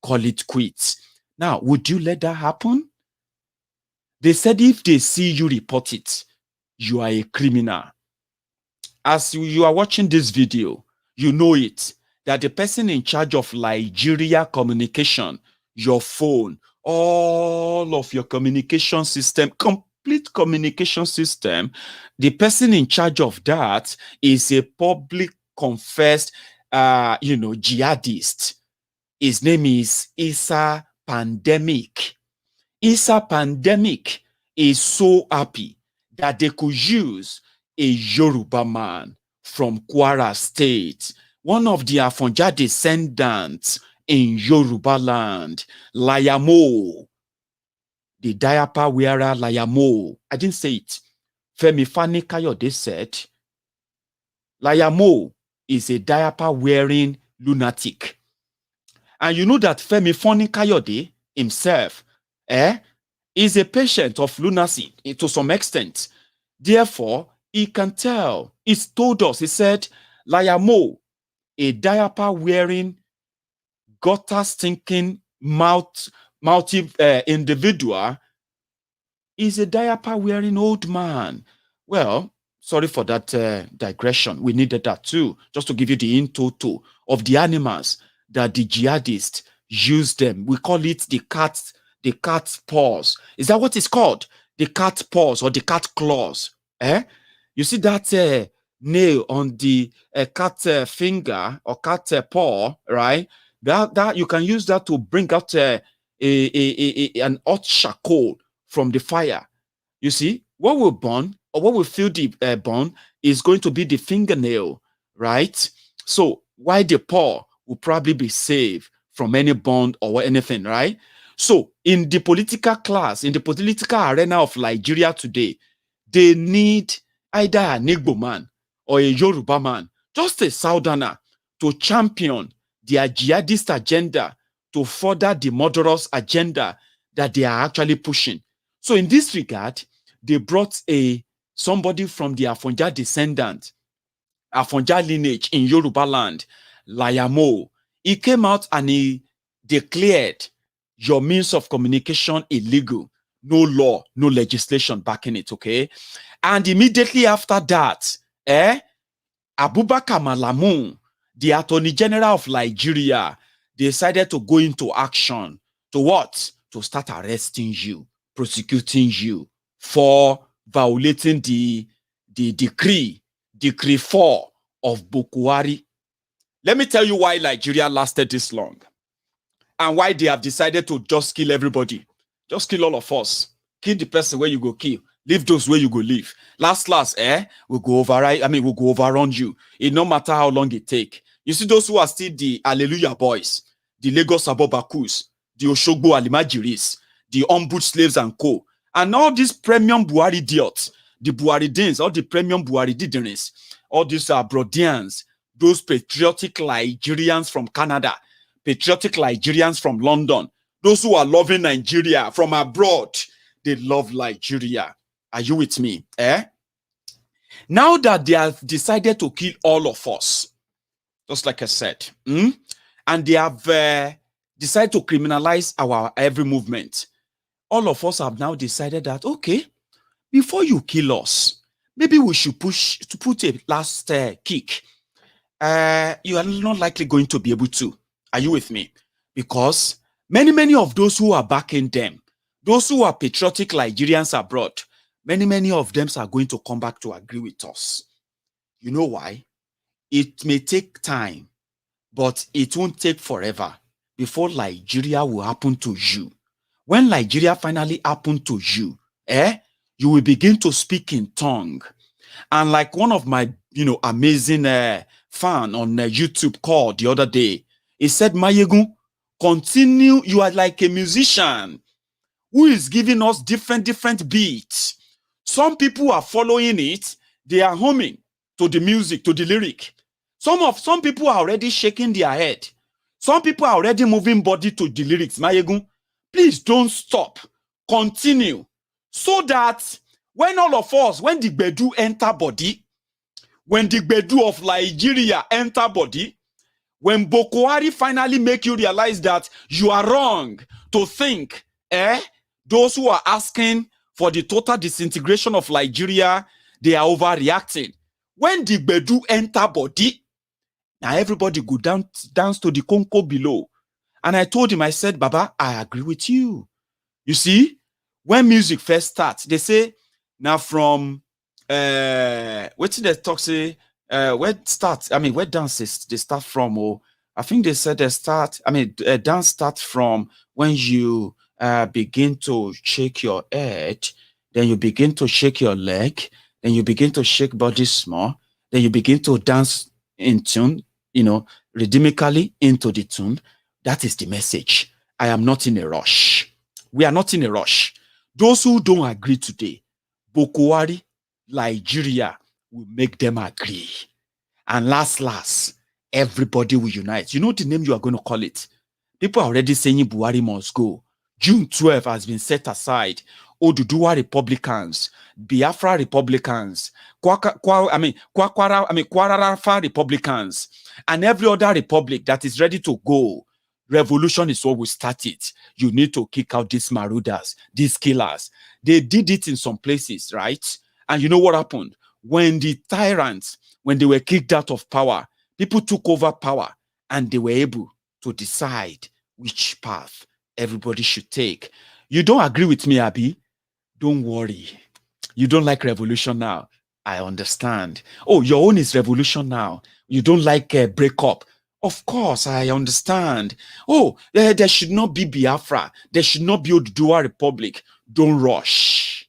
call it quits. Now, would you let that happen? They said if they see you report it, you are a criminal. As you are watching this video, you know it, that the person in charge of Nigeria communication, your phone, all of your communication system, complete communication system, the person in charge of that is a public confessed, jihadist. His name is Issa Pandemic. Issa Pandemic is so happy that they could use a Yoruba man from Kwara State, one of the Afonja descendants in Yoruba land, Layamo, the diaper wearer Layamo. I didn't say it. Femi Fani Kayode said, Layamo is a diaper wearing lunatic. And you know that Femi Fani Kayode himself is a patient of lunacy to some extent. Therefore, he can tell. He's told us, he said, Layamo, a diaper wearing, gutter stinking, mouthy individual, is a diaper wearing old man. Well, sorry for that digression. We needed that too, just to give you the in total of the animals that the jihadists use them. We call it the the cat paws. Is that what it's called? The cat paws or the cat claws. You see that nail on the cat finger or cat paw, right? That you can use that to bring out an hot charcoal from the fire. You see, what will burn or what will fill the burn is going to be the fingernail, right? So why the paw will probably be saved from any burn or anything, right? So in the political class, in the political arena of Nigeria today, they need either an Igbo man or a Yoruba man, just a Southerner, to champion their jihadist agenda, to further the murderous agenda that they are actually pushing. So in this regard, they brought somebody from the Afonja descendant, Afonja lineage in Yoruba land, Layamo. He came out and he declared your means of communication illegal. No law, no legislation backing it, okay? And immediately after that, Abubakar Malamu, the Attorney General of Nigeria, decided to go into action. To what? To start arresting you, prosecuting you for violating the decree 4 of Bukuari. Let me tell you why Nigeria lasted this long and why they have decided to just kill everybody. Just kill all of us. Kill the person where you go kill. Leave those where you go leave. Last, we'll go overrun you. It no matter how long it take. You see those who are still the Hallelujah boys, the Lagos Abobakus, the Oshogbo Alimajiris, the Ombuds slaves and co. And all these premium Buhari idiots, the Buharidins, all the premium Buharididins, all these Brodians, those patriotic Nigerians from Canada, patriotic Nigerians from London, those who are loving Nigeria from abroad, they love Nigeria. Are you with me? Now that they have decided to kill all of us, just like I said, and they have decided to criminalize our every movement, all of us have now decided that, okay, before you kill us, maybe we should put a last kick. You are not likely going to be able to. Are you with me? Because many of those who are backing them, those who are patriotic Nigerians abroad, many of them are going to come back to agree with us. You know why? It may take time, but it won't take forever before Nigeria will happen to you. When Nigeria finally happen to you, you will begin to speak in tongue. And like one of my, amazing fan on YouTube called the other day, he said, Maiyegun, continue. You are like a musician who is giving us different beats. Some people are following it. They are humming to the music, to the lyric. Some people are already shaking their head. Some people are already moving body to the lyrics. Maiyegun, please don't stop. Continue. So that when all of us, when the Gbedu enter body, when the Gbedu of Nigeria enter body, when Boko Haram finally make you realize that you are wrong to think, those who are asking for the total disintegration of Nigeria, they are overreacting. When the Gbedu enter body, now everybody go dance to the Conco below. And I told him, I said, Baba, I agree with you. You see, when music first starts, they say, now from, what did they talk say, where dances, they start from, I think they said dance starts from when you begin to shake your head, then you begin to shake your leg, then you begin to shake body small, then you begin to dance in tune, rhythmically into the tune. That is the message. I am not in a rush. We are not in a rush. Those who don't agree today, Boko Haram, Nigeria will make them agree. And last, everybody will unite. You know the name you are going to call it. People are already saying Buhari must go. June 12 has been set aside. Oduduwa Republicans, Biafra Republicans, Kwararafa Republicans, and every other republic that is ready to go. Revolution is what will start it. You need to kick out these marauders, these killers. They did it in some places, right? And you know what happened? When the tyrants, when they were kicked out of power, people took over power and they were able to decide which path everybody should take. You don't agree with me, Abi? Don't worry. You don't like revolution now. I understand. Oh, your own is revolution now. You don't like a breakup. Of course, I understand. Oh, there should not be Biafra. There should not be Oduduwa Republic. Don't rush.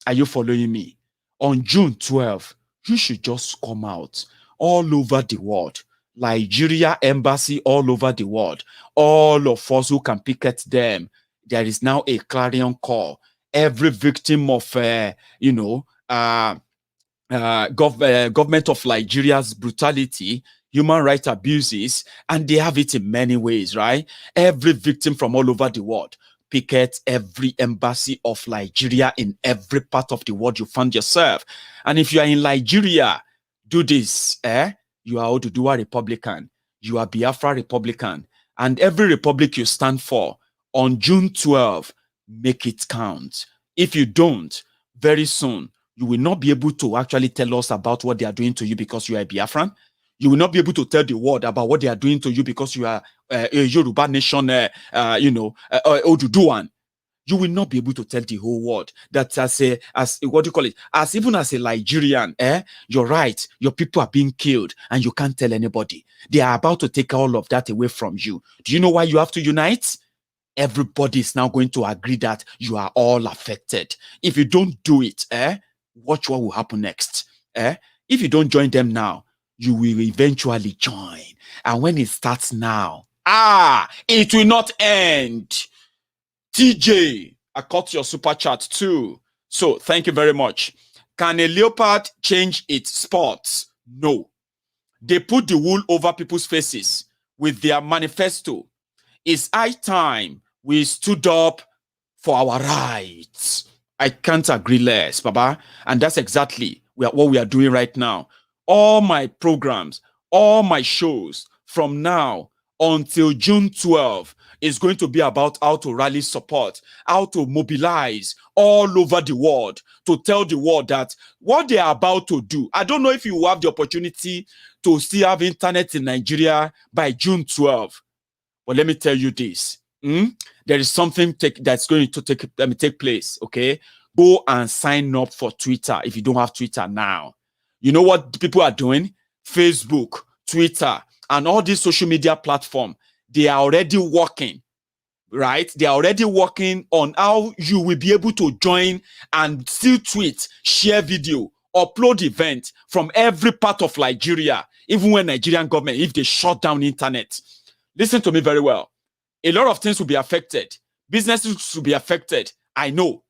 Are you following me? On June 12th, you should just come out all over the world. Nigeria embassy all over the world. All of us who can picket them. There is now a clarion call. Every victim of, government of Nigeria's brutality, human rights abuses, and they have it in many ways, right? Every victim from all over the world, picket every embassy of Nigeria in every part of the world you find yourself. And if you are in Nigeria, do this, you are Oduduwa Republican, you are Biafra Republican, and every republic you stand for, on June 12th, make it count. If you don't, very soon, you will not be able to actually tell us about what they are doing to you because you are a Biafran. You will not be able to tell the world about what they are doing to you because you are a Yoruba nation, Oduduwan. You will not be able to tell the whole world that as what do you call it? As even as a Nigerian, you're right, your people are being killed and you can't tell anybody. They are about to take all of that away from you. Do you know why you have to unite? Everybody is now going to agree that you are all affected. If you don't do it, watch what will happen next. If you don't join them now, you will eventually join. And when it starts now, it will not end. TJ, I caught your super chat too. So thank you very much. Can a leopard change its spots? No. They put the wool over people's faces with their manifesto. It's high time we stood up for our rights. I can't agree less, Baba. And that's exactly what we are doing right now. All my programs, all my shows from now until June 12th is going to be about how to rally support, how to mobilize all over the world to tell the world that what they are about to do. I don't know if you will have the opportunity to still have internet in Nigeria by June 12th. But let me tell you this. There is something that's going to take place, okay? Go and sign up for Twitter if you don't have Twitter now. You know what people are doing? Facebook, Twitter, and all these social media platforms, they are already working, right? They are already working on how you will be able to join and still tweet, share video, upload events from every part of Nigeria, even when Nigerian government, if they shut down internet. Listen to me very well. A lot of things will be affected. Businesses will be affected. I know.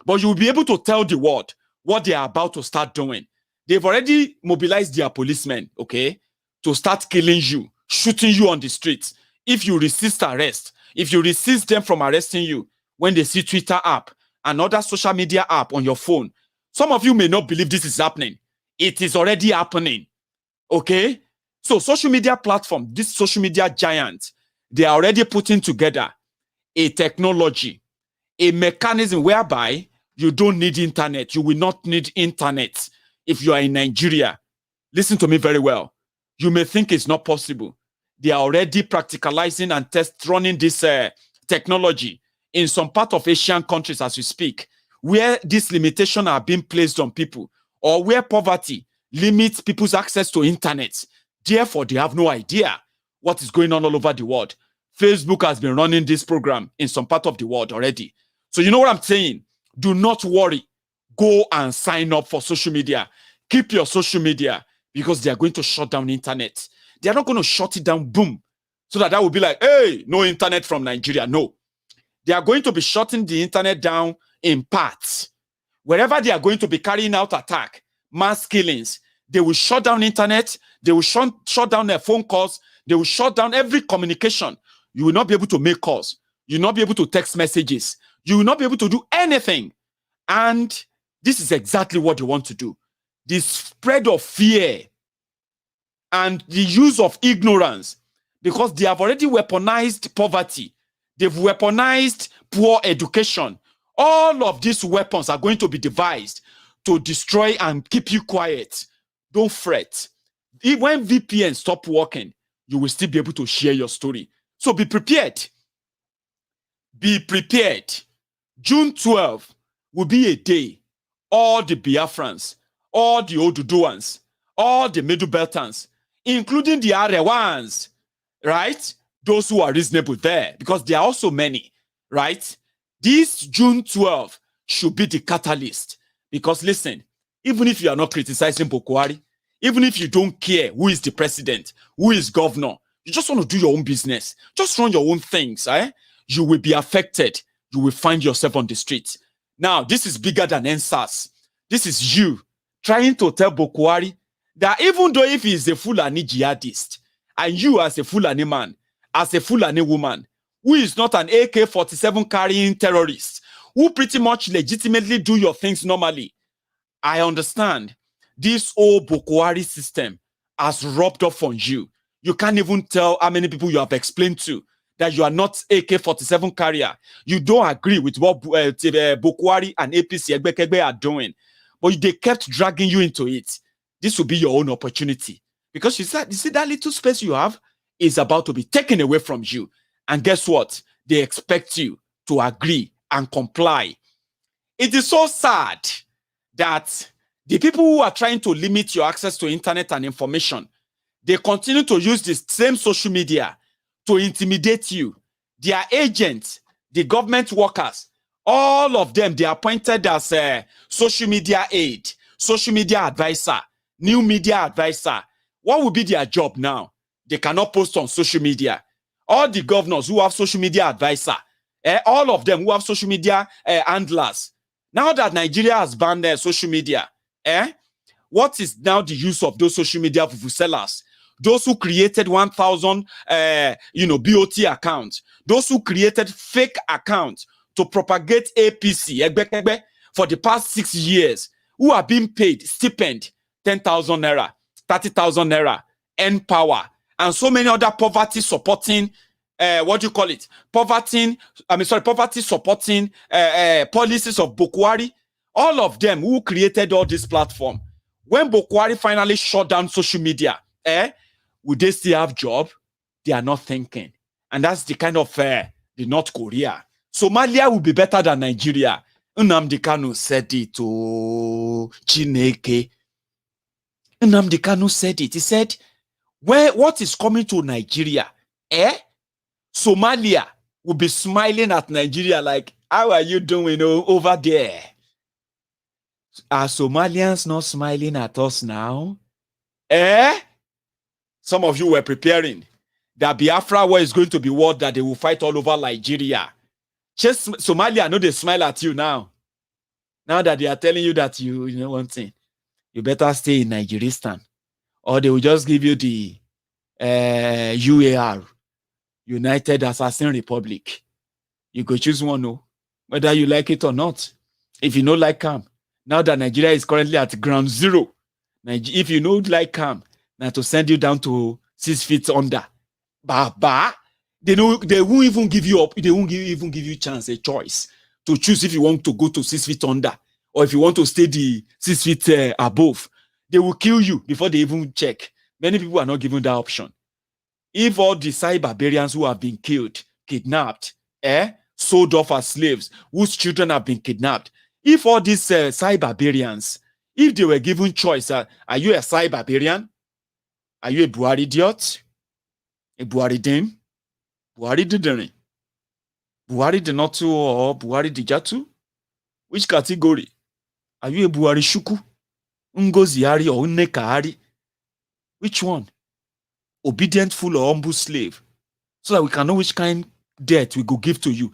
But you will be able to tell the world what they are about to start doing. They've already mobilized their policemen, okay, to start killing you, shooting you on the streets. If you resist arrest, if you resist them from arresting you, when they see Twitter app and other social media app on your phone, some of you may not believe this is happening. It is already happening, okay? So social media platform, this social media giant, they are already putting together a technology, a mechanism whereby you don't need internet. You will not need internet if you are in Nigeria. Listen to me very well. You may think it's not possible. They are already practicalizing and running this technology in some part of Asian countries as we speak, where these limitations are being placed on people or where poverty limits people's access to internet. Therefore, they have no idea what is going on all over the world. Facebook has been running this program in some part of the world already. So you know what I'm saying? Do not worry. Go and sign up for social media. Keep your social media because they are going to shut down internet. They are not going to shut it down, boom, so that will be like, hey, no internet from Nigeria. No. They are going to be shutting the internet down in parts. Wherever they are going to be carrying out attack, mass killings, they will shut down internet. They will shut down their phone calls. They will shut down every communication. You will not be able to make calls. You will not be able to text messages. You will not be able to do anything. And this is exactly what they want to do. The spread of fear and the use of ignorance, because they have already weaponized poverty. They've weaponized poor education. All of these weapons are going to be devised to destroy and keep you quiet. Don't fret. When VPN stop working, you will still be able to share your story. So be prepared. Be prepared. June 12th will be a day all the Biafrans, all the Oduduans, all the Middle Beltans, including the Arewans, right? Those who are reasonable there, because there are also many, right? This June 12th should be the catalyst. Because listen, even if you are not criticizing Boko Haram, even if you don't care who is the president, who is governor, you just want to do your own business, just run your own things, you will be affected. You will find yourself on the street. Now, this is bigger than NSAS. This is you trying to tell Boko Haram that even though if he is a Fulani jihadist, and you as a Fulani man, as a Fulani woman, who is not an AK-47 carrying terrorist, who pretty much legitimately do your things normally, I understand this old Boko Haram system has rubbed off on you. You can't even tell how many people you have explained to that you are not AK-47 carrier. You don't agree with what Boko Haram and APC Egbekegbe are doing. But they kept dragging you into it. This will be your own opportunity. Because you see that little space you have is about to be taken away from you. And guess what? They expect you to agree and comply. It is so sad that the people who are trying to limit your access to internet and information, they continue to use the same social media to intimidate you. Their agents, the government workers, all of them, they are appointed as social media aide, social media advisor, new media advisor. What will be their job now? They cannot post on social media. All the governors who have social media advisor, all of them who have social media handlers. Now that Nigeria has banned social media, what is now the use of those social media sellers? Those who created 1,000, BOT accounts, those who created fake accounts to propagate APC for the past 6 years, who are being paid stipend 10,000 naira, 30,000 naira, N-Power, and so many other poverty supporting, poverty supporting policies of Boko Haram. All of them who created all this platform. When Boko Haram finally shut down social media, would they still have job? They are not thinking. And that's the kind of the North Korea. Somalia will be better than Nigeria. Nnamdi Kanu said it to Chineke. Nnamdi Kanu said it. He said, what is coming to Nigeria? Somalia will be smiling at Nigeria like, how are you doing over there? Are Somalians not smiling at us now? Some of you were preparing that Biafra war is going to be war that they will fight all over Nigeria. Just Somalia, know they smile at you now. Now that they are telling you that you know one thing, you better stay in Nigeristan, or they will just give you the UAR, United Assassin Republic. You go choose one, whether you like it or not. If you don't like calm, now that Nigeria is currently at ground zero, if you don't like calm, now to send you down to 6 feet under, they won't even give you up. They won't even give you a choice to choose if you want to go to 6 feet under or if you want to stay the 6 feet above. They will kill you before they even check. Many people are not given that option. If all the cyberbarians who have been killed, kidnapped, sold off as slaves, whose children have been kidnapped, if all these cyberbarians, if they were given choice, are you a cyberbarian? Are you a Buhari idiot? A Buhari Dame? Buhari Didere? Buhari Denotu or Buhari Dijatu? Which category? Are you a Buhari Shuku? Ngozi Hari or Nneka Hari? Which one? Obedient fool or humble slave? So that we can know which kind debt we go give to you.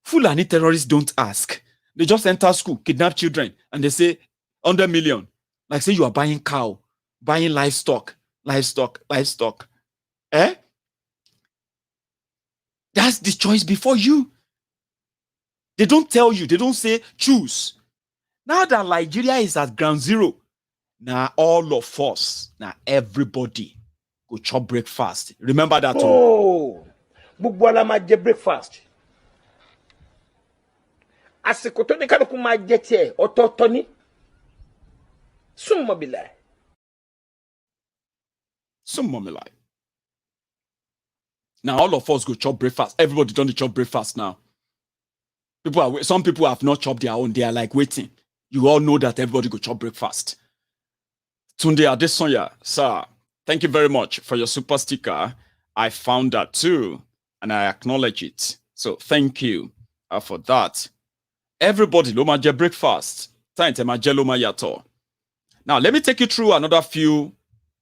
Fulani terrorists don't ask. They just enter school, kidnap children, and they say 100 million. Like say you are buying cow, buying livestock. That's the choice before you. They don't tell you. They don't say choose. Now that Nigeria is at ground zero, now all of us, now everybody go chop breakfast. Remember that. Oh, Bugwala ma je breakfast. Asiko to ni kaluku ma je tie ototoni. Summa bilai. Now all of us go chop breakfast. Everybody don't chop breakfast now. Some people have not chopped their own. They are like waiting. You all know that everybody go chop breakfast. Tunde Adesanya, sir, thank you very much for your super sticker. I found that too, and I acknowledge it. So thank you for that. Everybody, loma je breakfast. Now, let me take you through another few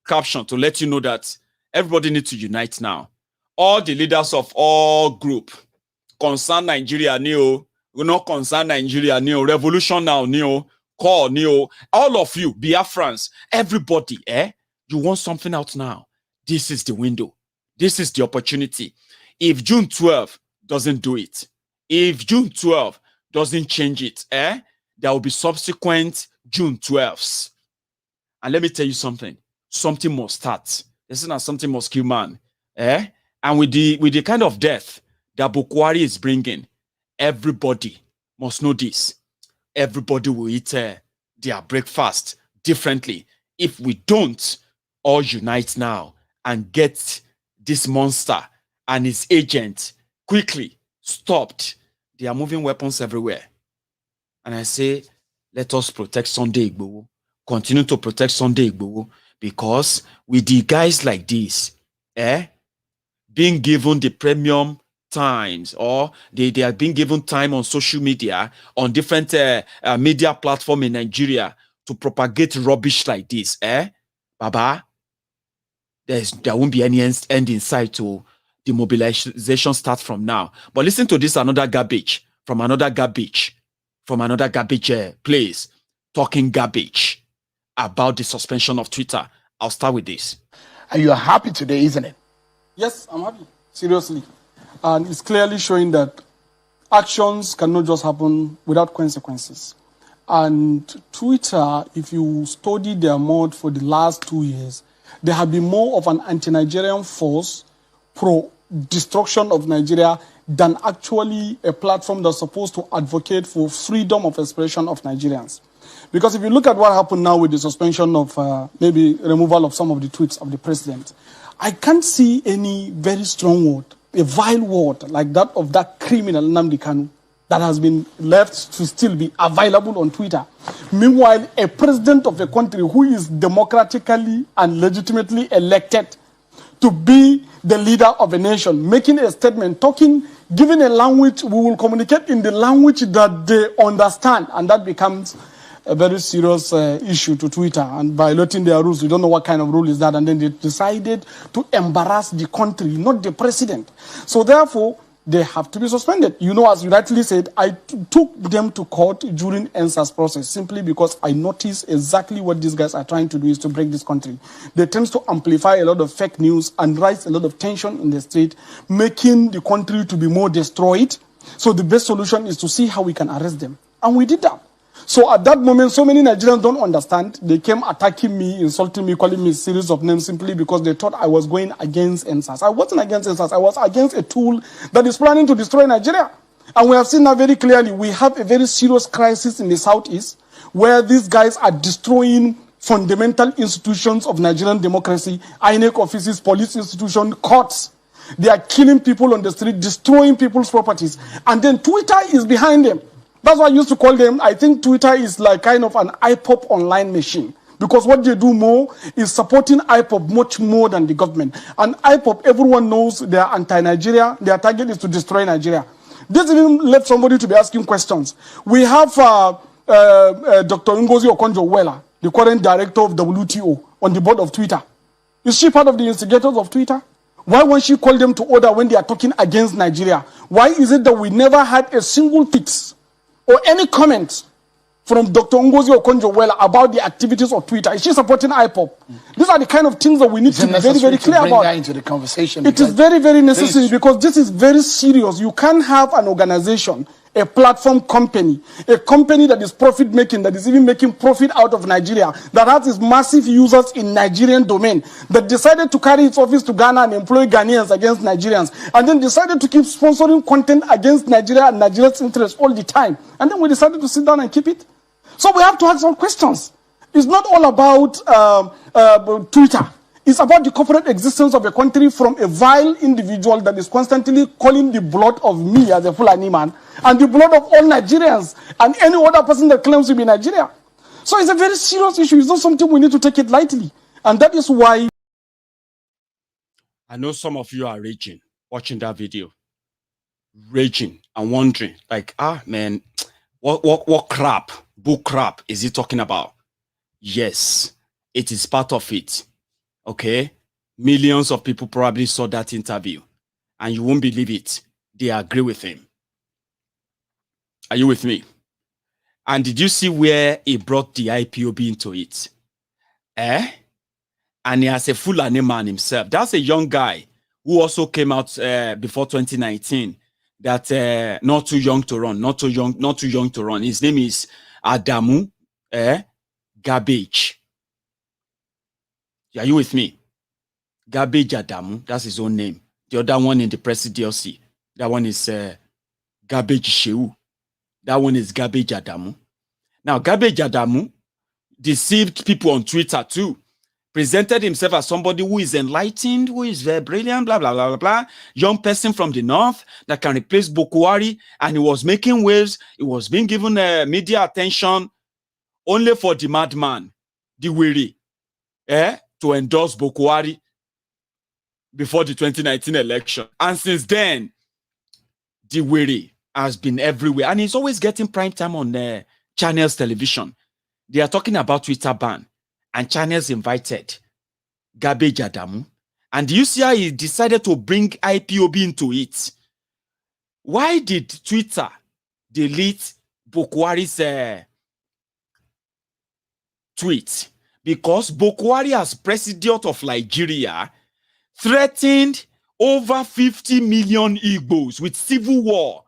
captions to let you know that everybody needs to unite now. All the leaders of all group, concern Nigeria, Neo, we not concern Nigeria, Neo, revolution now, Neo, call, Neo, all of you, Biafrans, everybody, you want something out now. This is the window. This is the opportunity. If June 12 doesn't do it, if June 12 doesn't change it, there will be subsequent June 12s. And let me tell you something. Something must start. This is not something must kill man. And with the kind of death that Bukwari is bringing, everybody must know this. Everybody will eat their breakfast differently. If we don't all unite now and get this monster and his agent quickly stopped, they are moving weapons everywhere. And I say, let us protect Sunday Igboho. Continue to protect Sunday Igboho, because with the guys like this, being given the premium times, or they are being given time on social media, on different media platform in Nigeria to propagate rubbish like this, Baba, there won't be any end in sight to the mobilization start from now. But listen to this, another garbage place, talking garbage about the suspension of Twitter. I'll start with this. And you are happy today, isn't it? Yes, I'm happy. Seriously. And it's clearly showing that actions cannot just happen without consequences. And Twitter, if you study their mode for the last 2 years, they have been more of an anti-Nigerian force, pro-destruction of Nigeria, than actually a platform that's supposed to advocate for freedom of expression of Nigerians. Because if you look at what happened now with the suspension of maybe removal of some of the tweets of the president, I can't see any very strong word, a vile word like that of that criminal Nnamdi Kanu that has been left to still be available on Twitter. Meanwhile, a president of a country who is democratically and legitimately elected to be the leader of a nation, making a statement, talking, giving a language, we will communicate in the language that they understand, and that becomes a very serious issue to Twitter, and violating their rules. We don't know what kind of rule is that, and then they decided to embarrass the country, not the president. So therefore, they have to be suspended. You know, as you rightly said, I took them to court during NSAS process simply because I noticed exactly what these guys are trying to do is to break this country. They tend to amplify a lot of fake news and rise a lot of tension in the street, making the country to be more destroyed. So the best solution is to see how we can arrest them. And we did that. So at that moment, so many Nigerians don't understand. They came attacking me, insulting me, calling me a series of names simply because they thought I was going against NSAS. I wasn't against NSAS. I was against a tool that is planning to destroy Nigeria. And we have seen that very clearly. We have a very serious crisis in the southeast where these guys are destroying fundamental institutions of Nigerian democracy, INEC offices, police institutions, courts. They are killing people on the street, destroying people's properties. And then Twitter is behind them. That's why I used to call them, I think Twitter is like kind of an IPOP online machine. Because what they do more is supporting IPOP much more than the government. And IPOP, everyone knows they are anti-Nigeria. Their target is to destroy Nigeria. This even left somebody to be asking questions. We have Dr. Ngozi Okonjo-Iweala, the current director of WTO, on the board of Twitter. Is she part of the instigators of Twitter? Why won't she call them to order when they are talking against Nigeria? Why is it that we never had a single fix or any comment from Dr. Ngozi Okonjo-Iweala about the activities of Twitter? Is she supporting IPOP? These are the kind of things that we need to be very, very clear about. That into the conversation. It is very, very necessary because this is very serious. You can't have an organization, a platform company, a company that is profit-making, that is even making profit out of Nigeria, that has its massive users in Nigerian domain, that decided to carry its office to Ghana and employ Ghanaians against Nigerians, and then decided to keep sponsoring content against Nigeria and Nigeria's interests all the time. And then we decided to sit down and keep it. So we have to ask some questions. It's not all about Twitter. It's about the corporate existence of a country from a vile individual that is constantly calling the blood of me as a Fulani man and the blood of all Nigerians and any other person that claims to be Nigeria. So it's a very serious issue. It's not something we need to take it lightly. And that is why I know some of you are raging, watching that video. Raging and wondering, like, man, what crap, bull crap is he talking about? Yes, it is part of it. Okay? Millions of people probably saw that interview. And you won't believe it. They agree with him. Are you with me? And did you see where he brought the IPOB into it? And he has a Fulani man himself. That's a young guy who also came out before 2019. That not too young to run, not too young to run. His name is Adamu Garbage. Are you with me? Garbage Adamu, that's his own name. The other one in the Presi DLC, that one is Garbage Shehu. That one is Garbage Adamu. Now, Garbage Adamu deceived people on Twitter too. Presented himself as somebody who is enlightened, who is very brilliant, blah, blah, blah, blah, blah. Young person from the north that can replace Bokwari. And he was making waves. He was being given media attention only for the madman, the weary, to endorse Bokwari before the 2019 election. And since then, the weary has been everywhere. And he's always getting prime time on Channel's television. They are talking about Twitter ban. And Channel's invited Garbage Adamu. And do you see how he decided to bring IPOB into it? Why did Twitter delete Bokwari's tweet? Because Bokwari, as president of Nigeria, threatened over 50 million Igbos with civil war.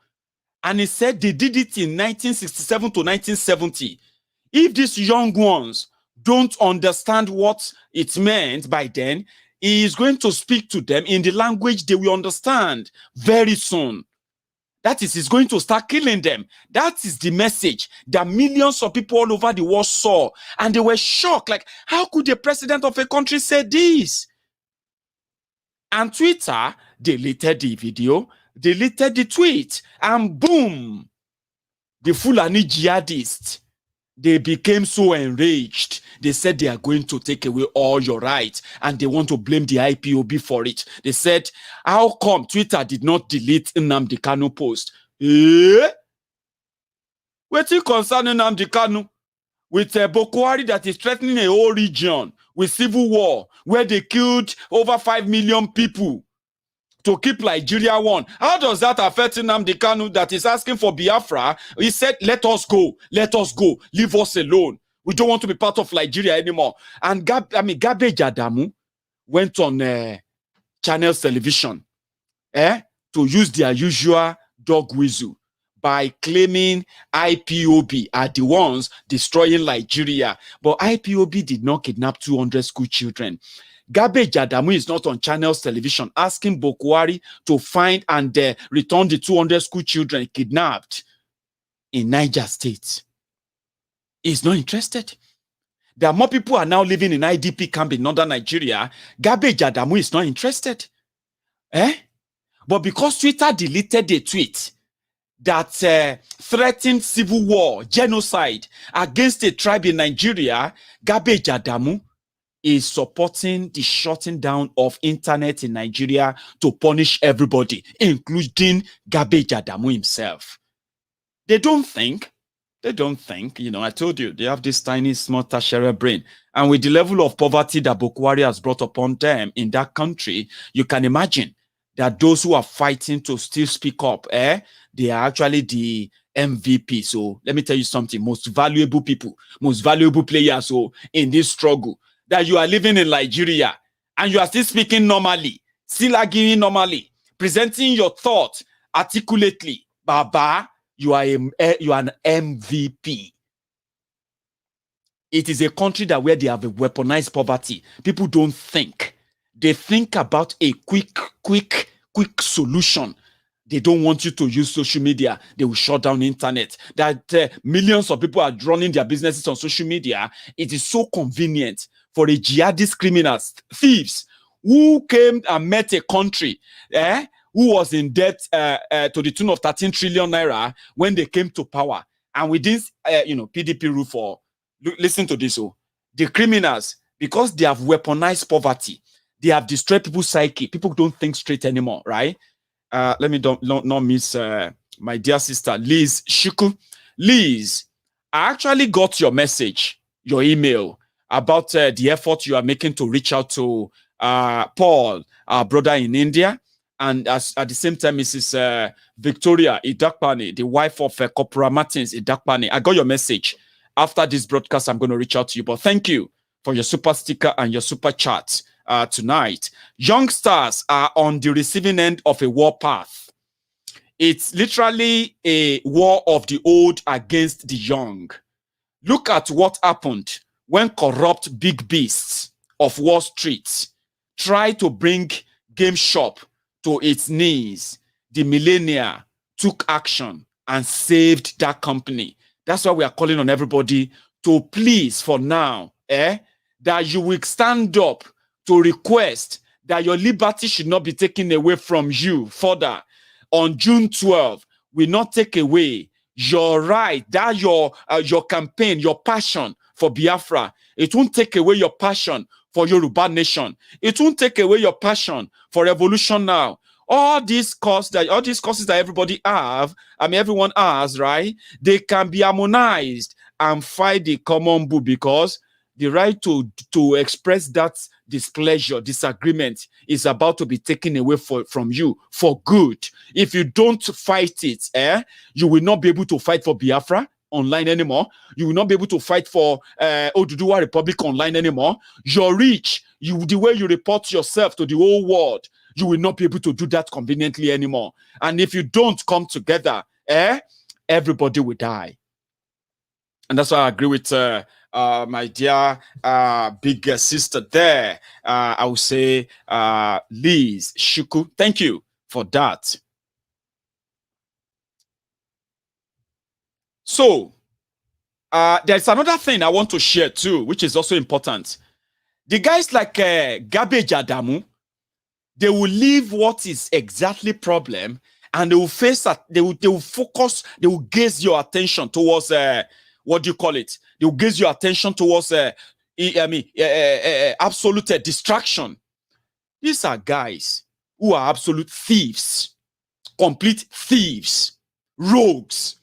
And he said they did it in 1967 to 1970. If these young ones don't understand what it meant by then, he is going to speak to them in the language they will understand very soon. That is, he's going to start killing them. That is the message that millions of people all over the world saw. And they were shocked. Like, how could the president of a country say this? And Twitter deleted the video, deleted the tweet, and boom, the Fulani jihadists, they became so enraged. They said they are going to take away all your rights and they want to blame the IPOB for it. They said, how come Twitter did not delete Nnamdi Kanu post? What's concerning Nnamdi Kanu? With Bokwari that is threatening a whole region with civil war where they killed over 5 million people to keep Nigeria one. How does that affect Nnamdi Kanu that is asking for Biafra? He said, let us go, leave us alone. We don't want to be part of Nigeria anymore. And Garbage Adamu went on Channel's television to use their usual dog whistle by claiming IPOB are the ones destroying Nigeria. But IPOB did not kidnap 200 school children. Garbage Adamu is not on Channel's television asking Bokwari to find and return the 200 school children kidnapped in Niger State. He's not interested. There are more people who are now living in IDP camp in northern Nigeria. Garbage Adamu is not interested. But because Twitter deleted the tweet that threatened civil war, genocide against a tribe in Nigeria, Garbage Adamu is supporting the shutting down of internet in Nigeria to punish everybody, including Garbage Adamu himself. They don't think, you know, I told you, they have this tiny, small tertiary brain. And with the level of poverty that Bokwari has brought upon them in that country, you can imagine that those who are fighting to still speak up, they are actually the MVP. So let me tell you something, most valuable people, most valuable players in this struggle, that you are living in Nigeria and you are still speaking normally, still arguing normally, presenting your thought articulately. Baba, you are an MVP. It is a country that where they have a weaponized poverty. People don't think. They think about a quick solution. They don't want you to use social media. They will shut down the internet. That millions of people are running their businesses on social media. It is so convenient for the jihadist criminals, thieves, who came and met a country, who was in debt to the tune of 13 trillion naira when they came to power. And with this, PDP rule for, listen to this, the criminals, because they have weaponized poverty, they have destroyed people's psyche. People don't think straight anymore, right? Let me not miss my dear sister, Liz Shuku. Liz, I actually got your message, your email, about the effort you are making to reach out to Paul, our brother in India, and at the same time, Mrs. Victoria Idakpani, the wife of Corporal Martins Idakpani. I got your message. After this broadcast, I'm going to reach out to you. But thank you for your super sticker and your super chat tonight. Youngsters are on the receiving end of a war path. It's literally a war of the old against the young. Look at what happened when corrupt big beasts of Wall Street tried to bring Game Shop to its knees. The millennia took action and saved that company. That's why we are calling on everybody to please, for now, that you will stand up to request that your liberty should not be taken away from you further. On June 12th, will not take away your right, that your campaign, your passion for Biafra. It won't take away your passion for Yoruba nation. It won't take away your passion for revolution now. All these causes that everybody have, everyone has, right? They can be harmonized and fight the common bull, because the right to express that displeasure, disagreement is about to be taken away from you for good. If you don't fight it, you will not be able to fight for Biafra online anymore. You will not be able to fight for Oduduwa Republic online anymore. Your reach, the way you report yourself to the whole world, you will not be able to do that conveniently anymore. And if you don't come together, everybody will die. And that's why I agree with my dear big sister there. I would say Liz Shuku. Thank you for that. So there's another thing I want to share too, which is also important. The guys like Garbage Adamu, they will leave what is exactly problem, and they will face that. They will focus. They will gaze your attention towards what do you call it? They will gaze your attention towards absolute distraction. These are guys who are absolute thieves, complete thieves, rogues.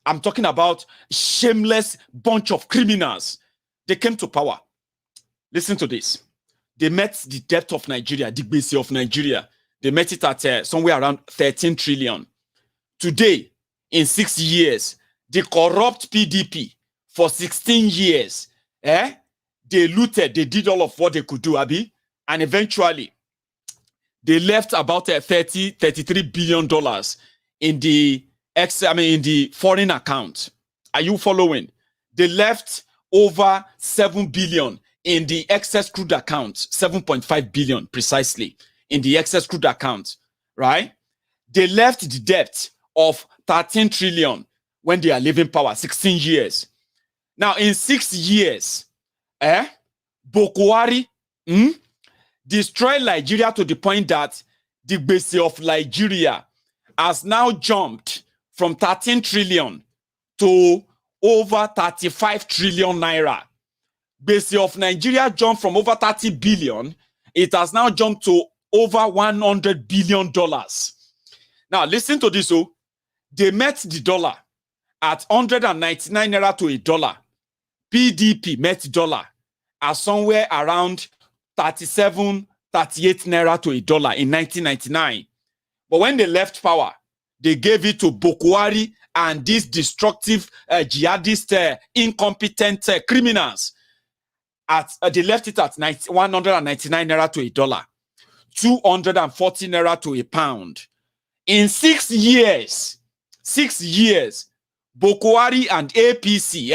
I'm talking about shameless bunch of criminals. They came to power. Listen to this. They met the debt of Nigeria, the BC of Nigeria. They met it at somewhere around 13 trillion. Today, in 6 years, the corrupt PDP for 16 years, they looted, they did all of what they could do, Abi, and eventually they left about $33 billion in the foreign account. Are you following? They left over 7 billion in the excess crude account, 7.5 billion precisely in the excess crude account, right? They left the debt of 13 trillion when they are leaving power, 16 years. Now, in 6 years, Bokwari destroyed Nigeria to the point that the base of Nigeria has now jumped from 13 trillion to over 35 trillion naira. Base of Nigeria jumped from over 30 billion. It has now jumped to over $100 billion. Now, listen to this. They met the dollar at 199 naira to a dollar. PDP met dollar at somewhere around 37, 38 naira to a dollar in 1999. But when they left power, they gave it to Bokwari and these destructive jihadist, incompetent criminals. They left it at 199 naira to a dollar, 240 naira to a pound. In 6 years, Bokwari and APC,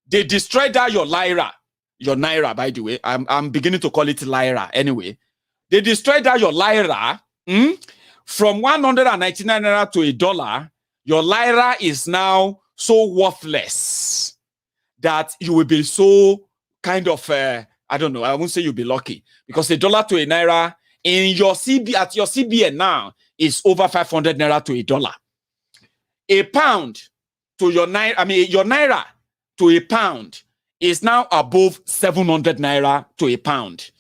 they destroyed that your naira, by the way. I'm beginning to call it Lyra anyway. They destroyed that your Lyra from 199 naira to a dollar. Your Lyra is now so worthless that you will be so kind of, I don't know, I won't say you'll be lucky, because a dollar to a naira in your at your CBN now is over 500 naira to a dollar. A pound to your naira, I mean, your naira to a pound is now above 700 naira to a pound.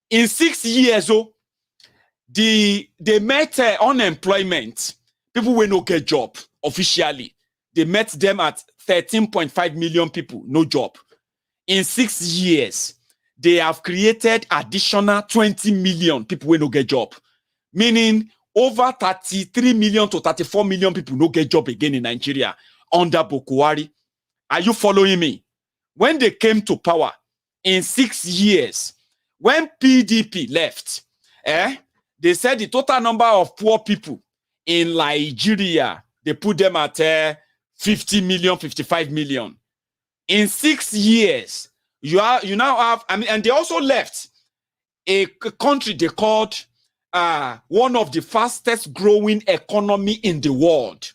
In 6 years, they met unemployment. People will not get job officially. They met them at 13.5 million people, no job. In 6 years, they have created additional 20 million people will not get job. Meaning over 33 million to 34 million people no get job again in Nigeria under Boko Haram. Are you following me? When they came to power in 6 years, when PDP left, they said the total number of poor people in Nigeria, they put them at 50 million, 55 million. In 6 years, you now have, I mean, and they also left a country they called one of the fastest growing economy in the world.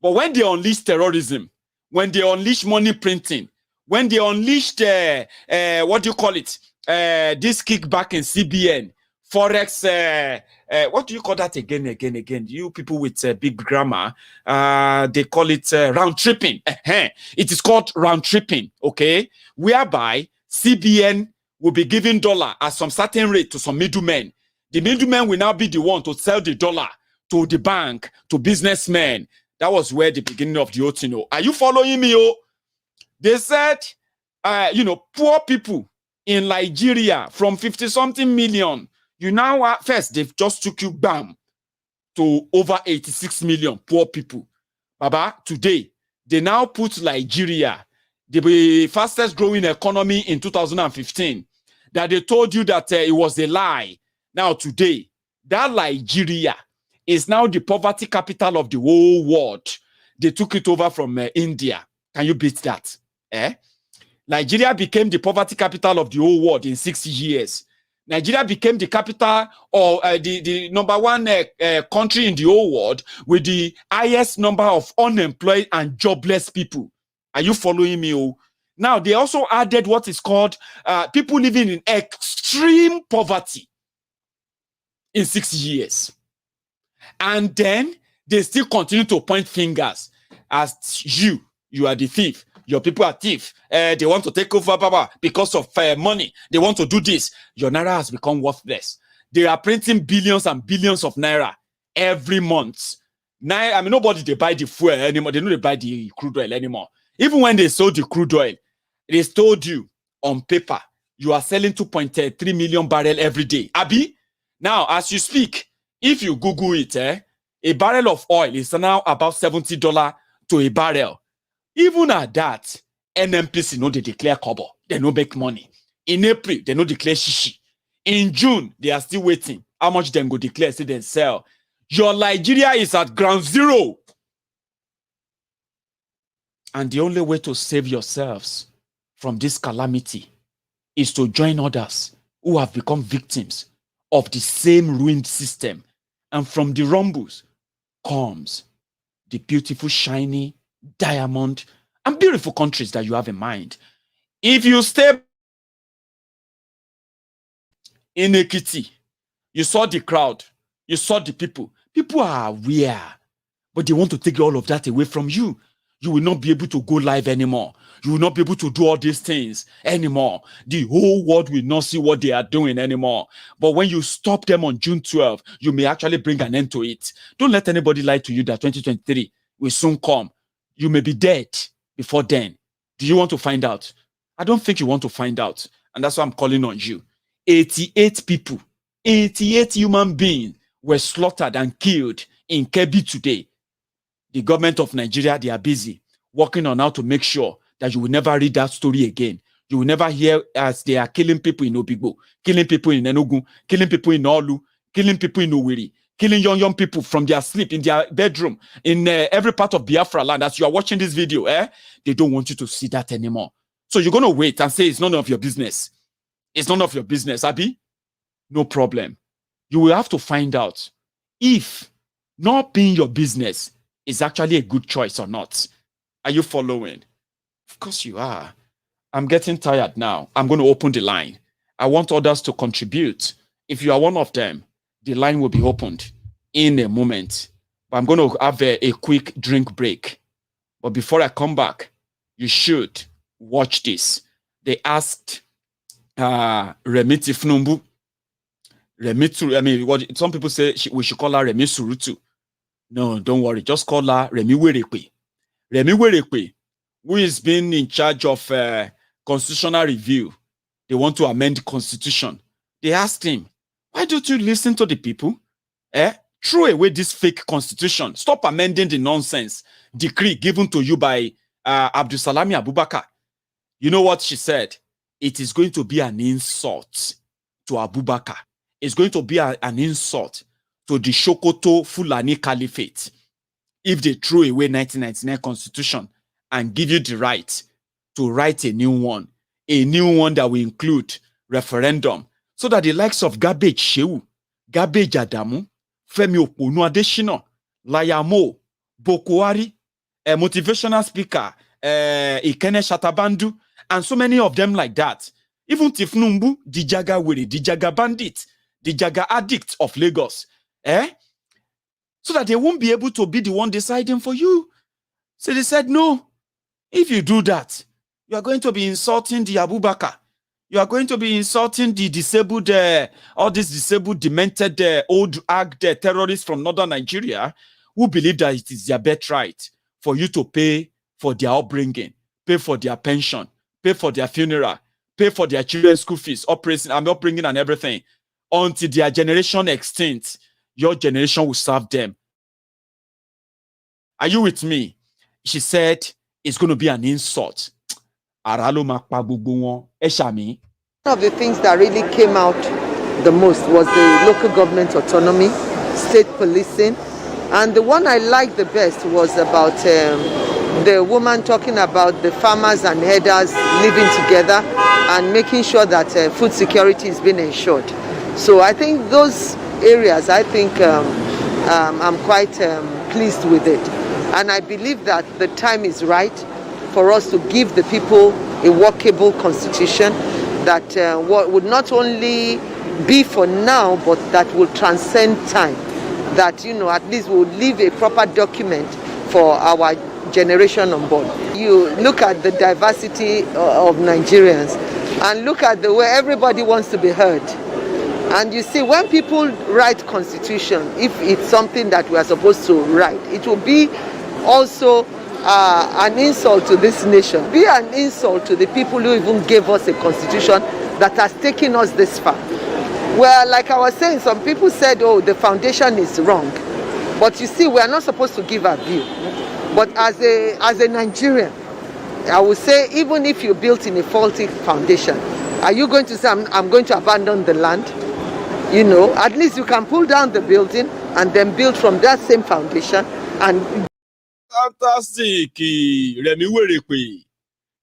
But when they unleashed terrorism, when they unleashed money printing, when they unleashed, what do you call it? This kickback in CBN, Forex, what do you call that again? You people with big grammar, they call it round tripping. It is called round tripping, okay? Whereby CBN will be giving dollar at some certain rate to some middlemen. The middlemen will now be the one to sell the dollar to the bank, to businessmen. That was where the beginning of the whole thing. Are you following me? They said, poor people in Nigeria from 50-something million, you now first, they've just took you bam to over 86 million poor people. Baba, today, they now put Nigeria, the fastest growing economy in 2015, that they told you that it was a lie. Now today, that Nigeria is now the poverty capital of the whole world. They took it over from India. Can you beat that? Nigeria became the poverty capital of the whole world in 6 years. Nigeria became the capital or the number one country in the whole world with the highest number of unemployed and jobless people. Are you following me? Now, they also added what is called people living in extreme poverty in 6 years. And then they still continue to point fingers as you are the thief. Your people are thief. They want to take over Baba because of money. They want to do this. Your naira has become worthless. They are printing billions and billions of naira every month. Now, I mean, nobody they buy the fuel anymore. They don't buy the crude oil anymore. Even when they sold the crude oil, they told you on paper you are selling 2.3 million barrel every day. Abi, now as you speak, if you Google it, a barrel of oil is now about $70 to a barrel. Even at that, NMPC they declare kobo. They no make money. In April, they no declare shishi. In June, they are still waiting. How much them go declare, say then sell. Your Nigeria is at ground zero. And the only way to save yourselves from this calamity is to join others who have become victims of the same ruined system. And from the rumbles comes the beautiful, shiny, diamond, and beautiful countries that you have in mind. If you stay in Ekiti, you saw the crowd, you saw the people. People are aware, but they want to take all of that away from you. You will not be able to go live anymore. You will not be able to do all these things anymore. The whole world will not see what they are doing anymore. But when you stop them on June 12th, you may actually bring an end to it. Don't let anybody lie to you that 2023 will soon come. You may be dead before then. Do you want to find out? I don't think you want to find out. And that's why I'm calling on you. 88 people, 88 human beings were slaughtered and killed in Kebbi today. The government of Nigeria, they are busy working on how to make sure that you will never read that story again. You will never hear as they are killing people in Obigbo, killing people in Enugu, killing people in Olu, killing people in Owerri, killing young people from their sleep, in their bedroom, in every part of Biafra land. As you are watching this video, they don't want you to see that anymore. So you're going to wait and say it's none of your business. It's none of your business, Abi? No problem. You will have to find out if not being your business is actually a good choice or not. Are you following? Of course you are. I'm getting tired now. I'm going to open the line. I want others to contribute. If you are one of them, the line will be opened in a moment. But I'm going to have a quick drink break. But before I come back, you should watch this. They asked Remi Tifnumbu. Some people say we should call her Remi Surutu. No, don't worry. Just call her Remi Werekwe. Remi Werekwe, who is being in charge of constitutional review. They want to amend the constitution. They asked him, why don't you listen to the people? Throw away this fake constitution. Stop amending the nonsense decree given to you by Abdusalami Abubakar. You know what she said? It is going to be an insult to Abubakar. It's going to be an insult to the Sokoto Fulani Caliphate if they throw away 1999 constitution and give you the right to write a new one that will include referendum, so that the likes of Garbage Shehu, Garbage Adamu, Femi Oponu Adesina, Layamo, Bokwari, motivational speaker, Ikene Shatabandu, and so many of them like that. Even Tifnumbu, the Jaga Wiri, the Jaga bandit, the Jaga addict of Lagos, so that they won't be able to be the one deciding for you. So they said, no, if you do that, you are going to be insulting the Abubakar. You are going to be insulting the disabled, all these disabled, demented, old terrorists from northern Nigeria who believe that it is their birthright for you to pay for their upbringing, pay for their pension, pay for their funeral, pay for their children's school fees, upbringing and everything. Until their generation extinct, your generation will serve them. Are you with me? She said, it's going to be an insult. One of the things that really came out the most was the local government autonomy, state policing, and the one I liked the best was about the woman talking about the farmers and herders living together and making sure that food security is being ensured. So I think those areas, I'm quite pleased with it. And I believe that the time is right for us to give the people a workable constitution that would not only be for now, but that will transcend time. That, at least will leave a proper document for our generation on board. You look at the diversity of Nigerians and look at the way everybody wants to be heard. And you see, when people write constitution, if it's something that we are supposed to write, it will be also an insult to this nation, be an insult to the people who even gave us a constitution that has taken us this far. Well, like I was saying, some people said, oh, the foundation is wrong. But you see, we are not supposed to give our view. But as a Nigerian, I would say, even if you built in a faulty foundation, are you going to say, I'm going to abandon the land? At least you can pull down the building and then build from that same foundation. And fantastic, Remi Werekwe.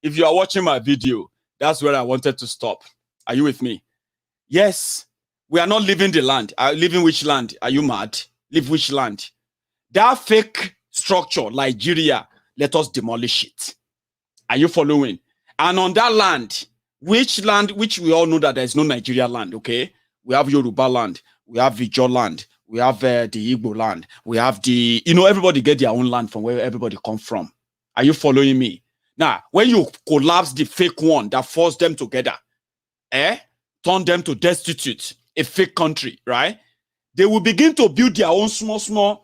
If you are watching my video, that's where I wanted to stop. Are you with me? Yes, we are not leaving the land. Leaving which land? Are you mad? Leave which land? That fake structure, Nigeria, let us demolish it. Are you following? And on that land, which we all know that there is no Nigeria land, okay? We have Yoruba land, we have Ijaw land, we have the Igbo land, we have everybody get their own land from where everybody come from. Are you following me? Now, when you collapse the fake one that forced them together, turn them to destitute, a fake country, right? They will begin to build their own small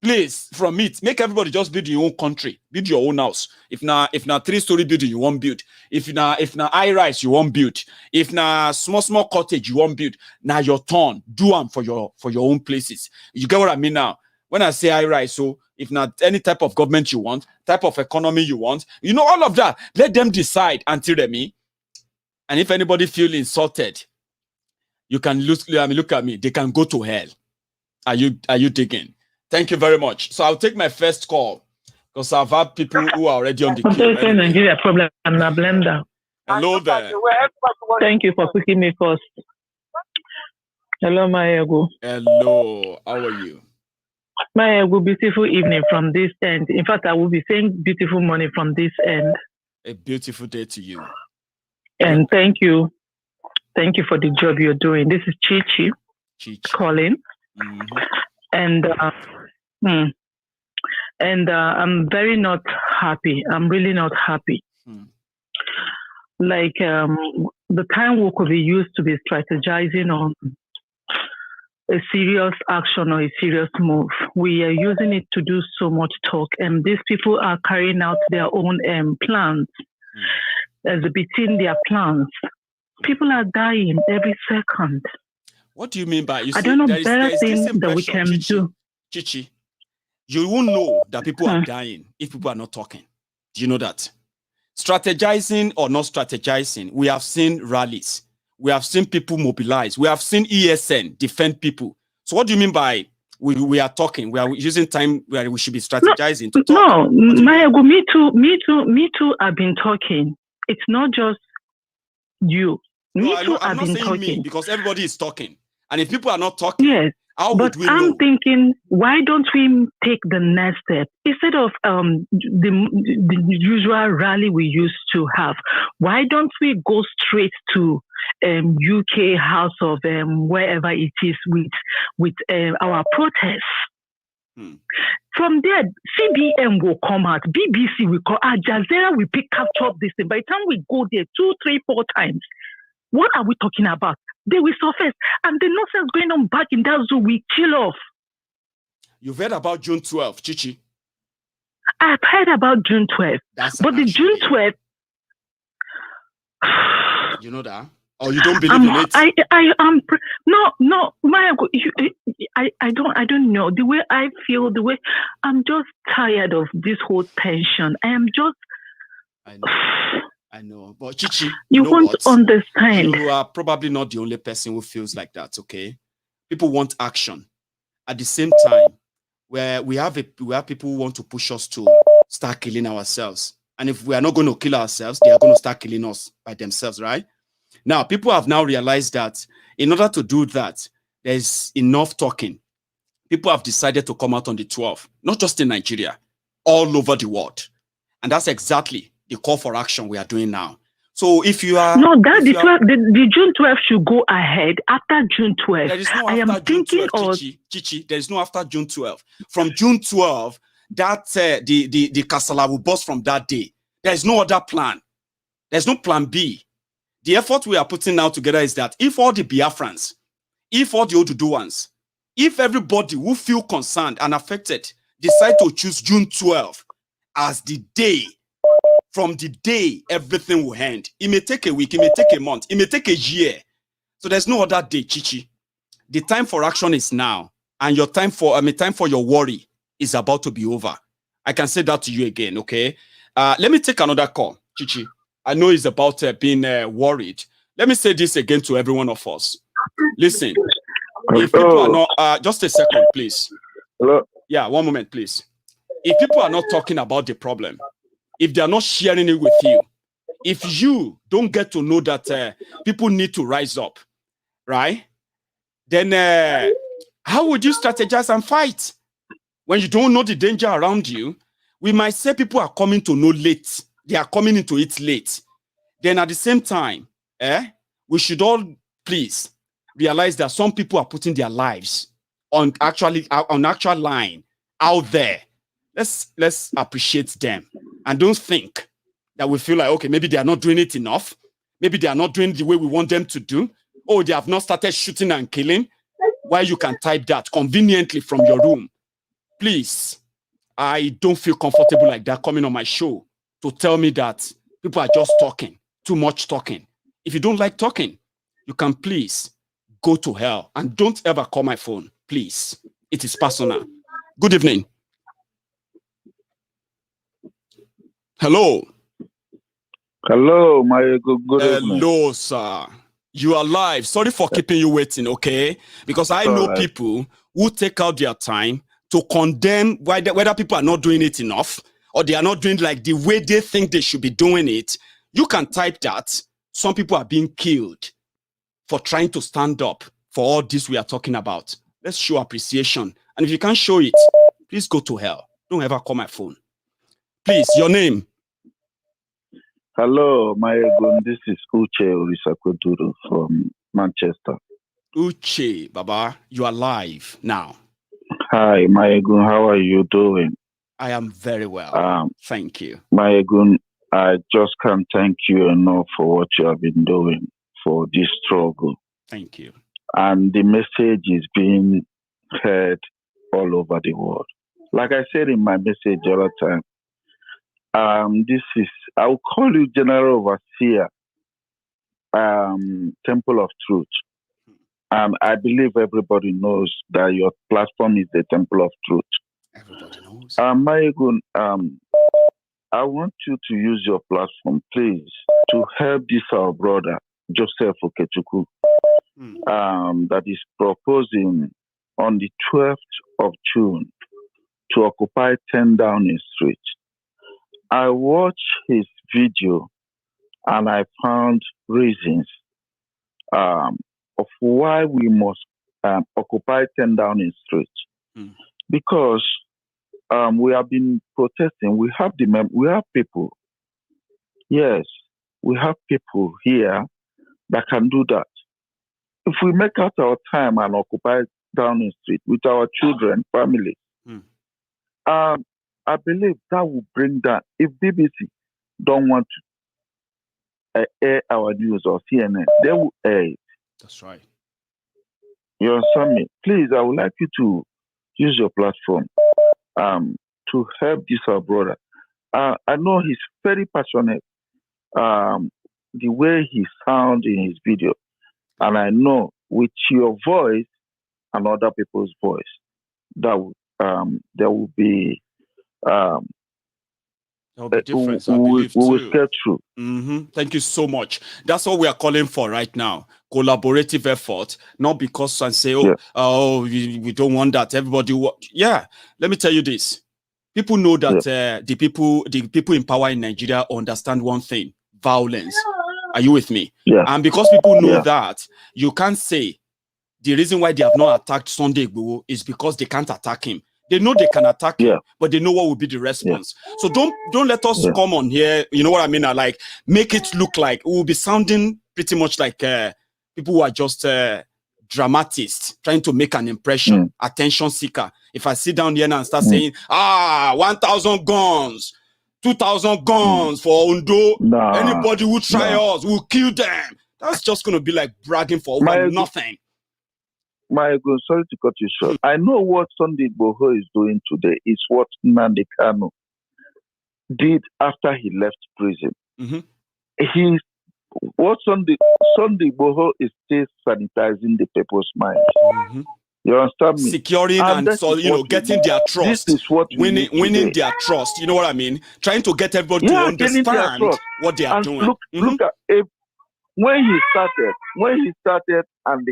place from it. Make everybody just build your own country, build your own house. If na 3-story building, you won't build. If na high rise, you won't build. If na small cottage, you won't build. Now your turn, do them for your own places. You get what I mean now? When I say high rise, so if not any type of government you want, type of economy you want, all of that. Let them decide until me. And if anybody feel insulted, you can look at me. They can go to hell. Are you digging? Thank you very much. So I'll take my first call because I've had people who are already on the queue. Nigeria problem. I'm a blender. Hello there. Thank you for picking me first. Hello, Maiyegun. Hello. How are you? Maiyegun, beautiful evening from this end. In fact, I will be saying beautiful morning from this end. A beautiful day to you. And thank you. Thank you for the job you're doing. This is Chichi calling. And I'm very not happy. I'm really not happy. Like the time we could be used to be strategizing on a serious action or a serious move. We are using it to do so much talk, and these people are carrying out their own plans, exhibiting their plans. People are dying every second. What do you mean by? I don't know better things that we can do. Chichi, you won't know that people are dying if people are not talking. Do you know that? Strategizing or not strategizing, we have seen rallies. We have seen people mobilize. We have seen ESN defend people. So what do you mean by we are talking? We are using time where we should be strategizing to talk. No, Maiyegun, me too. I've been talking. It's not just you. I'm not saying talking. Me, because everybody is talking. And if people are not talking, yes. But I'm thinking, why don't we take the next step instead of the usual rally we used to have? Why don't we go straight to UK House of wherever it is with our protests? From there, CBN will come out, BBC will come, Al Jazeera will capture this thing. By the time we go there 2, 3, 4 times, what are we talking about? They will surface. And the nonsense going on back in that zoo, we chill off. You've heard about June 12th, Chichi? I've heard about June 12th. But the June 12th... You know that? Or you don't believe in it? No, I don't know. The way I feel, I'm just tired of this whole tension. I am just... I know, but Chichi, you won't understand. You are probably not the only person who feels like that, okay? People want action. At the same time, where we have people who want to push us to start killing ourselves. And if we are not going to kill ourselves, they are going to start killing us by themselves, right? Now, people have now realized that in order to do that, there's enough talking. People have decided to come out on the 12th, not just in Nigeria, all over the world. And that's exactly the call for action we are doing now. So if you are... No, the June 12th should go ahead after June 12th. There is no after June 12th, Chichi. There is no after June 12th. From June 12th, that the Kasala will burst from that day. There is no other plan. There's no plan B. The effort we are putting now together is that if all the Biafrans, if all the Oduduwans, if everybody who feel concerned and affected decide to choose June 12th as the day, from the day everything will end. It may take a week, it may take a month, it may take a year. So there's no other day, Chichi. The time for action is now, and your time for your worry is about to be over. I can say that to you again, okay? Let me take another call, Chichi. I know it's about being worried. Let me say this again to every one of us. Listen, if people are not, just a second, please. Hello? Yeah, one moment, please. If people are not talking about the problem, if they are not sharing it with you, if you don't get to know that people need to rise up, right? Then how would you strategize and fight? When you don't know the danger around you, we might say people are coming to know late. They are coming into it late. Then at the same time, we should all please realize that some people are putting their lives on actual line out there. Let's appreciate them. And don't think that we feel like, okay, maybe they are not doing it enough. Maybe they are not doing the way we want them to do. Oh, they have not started shooting and killing. Why you can type that conveniently from your room. Please, I don't feel comfortable like that coming on my show to tell me that people are just talking, too much talking. If you don't like talking, you can please go to hell and don't ever call my phone, please. It is personal. Good evening. Hello. Hello, my good evening. Hello, sir. You are live. Sorry for keeping you waiting, okay? Because I know people who take out their time to condemn whether people are not doing it enough or they are not doing like the way they think they should be doing it. You can type that. Some people are being killed for trying to stand up for all this we are talking about. Let's show appreciation. And if you can't show it, please go to hell. Don't ever call my phone. Please, your name. Hello, Maiyegun. This is Uche Orisakweduru from Manchester. Uche, Baba, you are live now. Hi, Maiyegun. How are you doing? I am very well. Thank you. Maiyegun, I just can't thank you enough for what you have been doing for this struggle. Thank you. And the message is being heard all over the world. Like I said in my message all the time, I'll call you General Overseer, Temple of Truth. I believe everybody knows that your platform is the Temple of Truth. Everybody knows. Maiyegun, I want you to use your platform, please, to help this our brother, Joseph Okechukwu, that is proposing on the 12th of June to occupy 10 Downing Street. I watched his video and I found reasons of why we must occupy 10 Downing Street. Because we have been protesting. We have people. Yes, we have people here that can do that. If we make out our time and occupy Downing Street with our children, family, I believe that will bring that. If BBC don't want to air our news or CNN, they will air it. That's right. You understand me? Please, I would like you to use your platform to help this our brother. I know he's very passionate. The way he sounds in his video, and I know with your voice and other people's voice, that there will be difference, I believe, we will too. get through. Thank you so much. That's what we are calling for right now. Collaborative effort, not because I say, we don't want that. Everybody, let me tell you this. People know that the people in power in Nigeria understand one thing: violence. Are you with me? Yeah. And because people know that, you can't say the reason why they have not attacked Sunday Igboho is because they can't attack him. They know they can attack him, but they know what will be the response. So don't let us come on here. You know what I mean? Like make it look like we will be sounding pretty much like people who are just dramatists trying to make an impression, attention seeker. If I sit down here now and start saying, 1,000 guns, 2,000 guns for Ondo, anybody who try us, we'll kill them. That's just going to be like bragging for over nothing. Maiyegun, sorry to cut you short. I know what Sunday Igboho is doing today is what Nnamdi Kanu did after he left prison. What Sunday Igboho is still sanitizing the people's minds. You understand me? Securing and so getting their trust. This is what winning their trust. You know what I mean? Trying to get everybody to understand what they are doing. Look at when he started and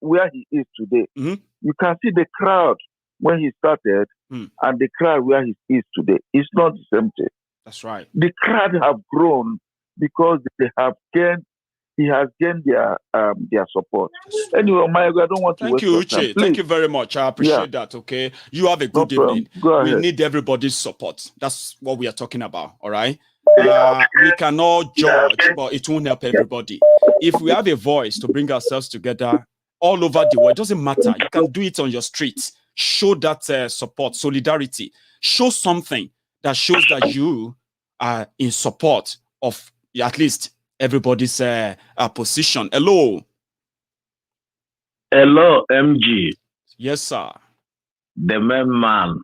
where he is today. You can see the crowd when he started and the crowd where he is today. It's not the same thing. That's right. The crowd have grown because he has gained their support. Anyway, Maiyegun, I don't want to Thank you, Uche. Thank you very much. I appreciate that. Okay, you have a good evening. We need everybody's support. That's what we are talking about. All right. We cannot judge, but it won't help everybody. If we have a voice to bring ourselves together all over the world, it doesn't matter. You can do it on your streets. Show that support, solidarity. Show something that shows that you are in support of at least everybody's position. Hello. Hello, MG. Yes, sir. The main man.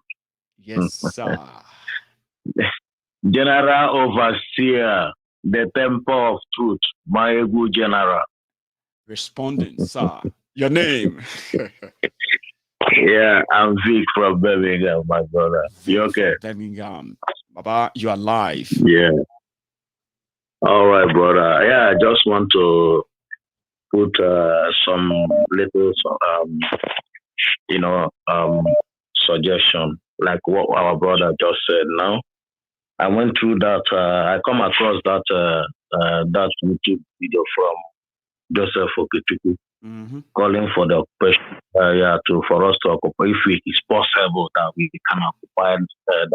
Yes, sir. General Overseer, the Temple of Truth, Maiyegun General. Responding, sir. Your name? Yeah, I'm Vic from Birmingham, my brother. You okay? Birmingham. Baba, you are live. Yeah. All right, brother. Yeah, I just want to put some little, suggestion, like what our brother just said now. I went through that. I come across that YouTube video from Joseph Okechukwu calling for the occupation for us to occupy. If it is possible that we can occupy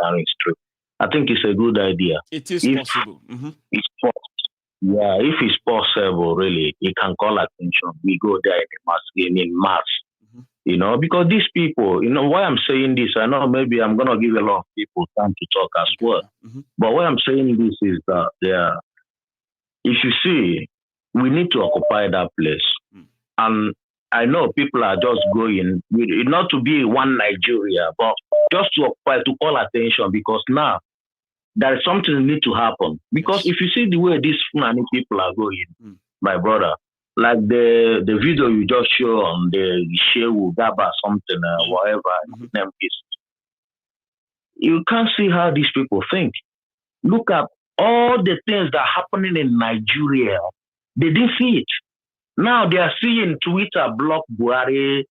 Downing Street. I think it's a good idea. It is possible. It's possible. Yeah, if it's possible, really, it can call attention. We go there in mass, you know, because these people, you know, why I'm saying this, I know maybe I'm going to give a lot of people time to talk as well. But why I'm saying this is that, if you see, we need to occupy that place. And I know people are just going, not to be one Nigeria, but just to occupy, to call attention, because now, there is something that needs to happen. Because if you see the way these Fulani people are going, my brother, like the video you just showed on the Shehu Gaba something, whatever his name is, you can't see how these people think. Look at all the things that are happening in Nigeria. They didn't see it. Now they are seeing Twitter block Buhari,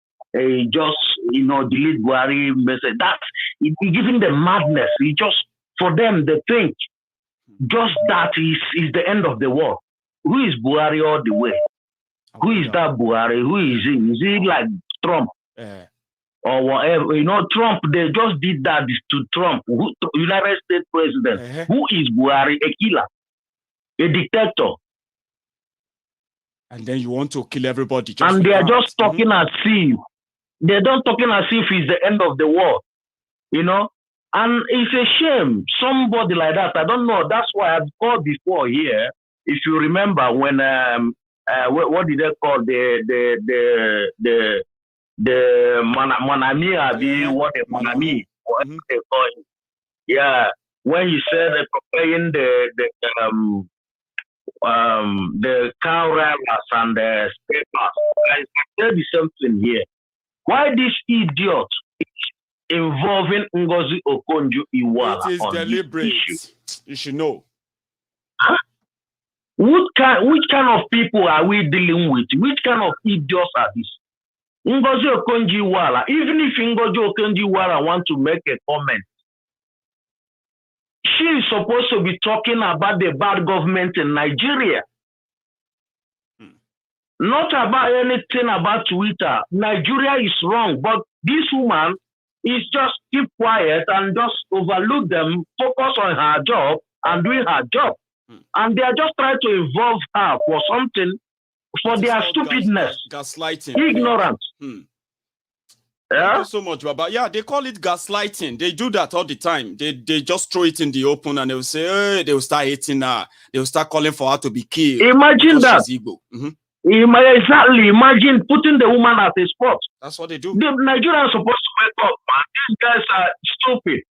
just, you know, delete Buhari message. That's giving them madness. It just, for them, they think just that is the end of the world. Who is Buhari all the way? Who is that Buhari? Who is he? Is he like Trump? Or whatever? You know, Trump, they just did that to Trump, United States president. Who is Buhari? A killer. A dictator. And then you want to kill everybody. And they are just talking as if. They're not talking as if it's the end of the world. You know? And it's a shame, somebody like that. I don't know. That's why I've called before here. If you remember when what did they call the Manami, what the Manami, what they call it? Yeah, when you said preparing the cow railers and the papers, I said the same thing here. Why this idiot involving Ngozi Okonjo-Iweala? It is deliberate. You should know. Huh? Which kind of people are we dealing with? Which kind of idiots are these? Ngozi Okonjo-Iweala, even if Ngozi Okonjo-Iweala wants to make a comment, she is supposed to be talking about the bad government in Nigeria. Not about anything about Twitter. Nigeria is wrong, but this woman is just keep quiet and just overlook them, focus on her job and doing her job. And they are just trying to involve her for something, for their stupidness, gaslighting, ignorance. Thank you so much, Baba. Yeah, they call it gaslighting. They do that all the time. They just throw it in the open and they will say, hey, they will start hating her. They will start calling for her to be killed. Imagine that. Exactly. Imagine putting the woman at a spot. That's what they do. The Nigerians are supposed to wake up, man. These guys are stupid.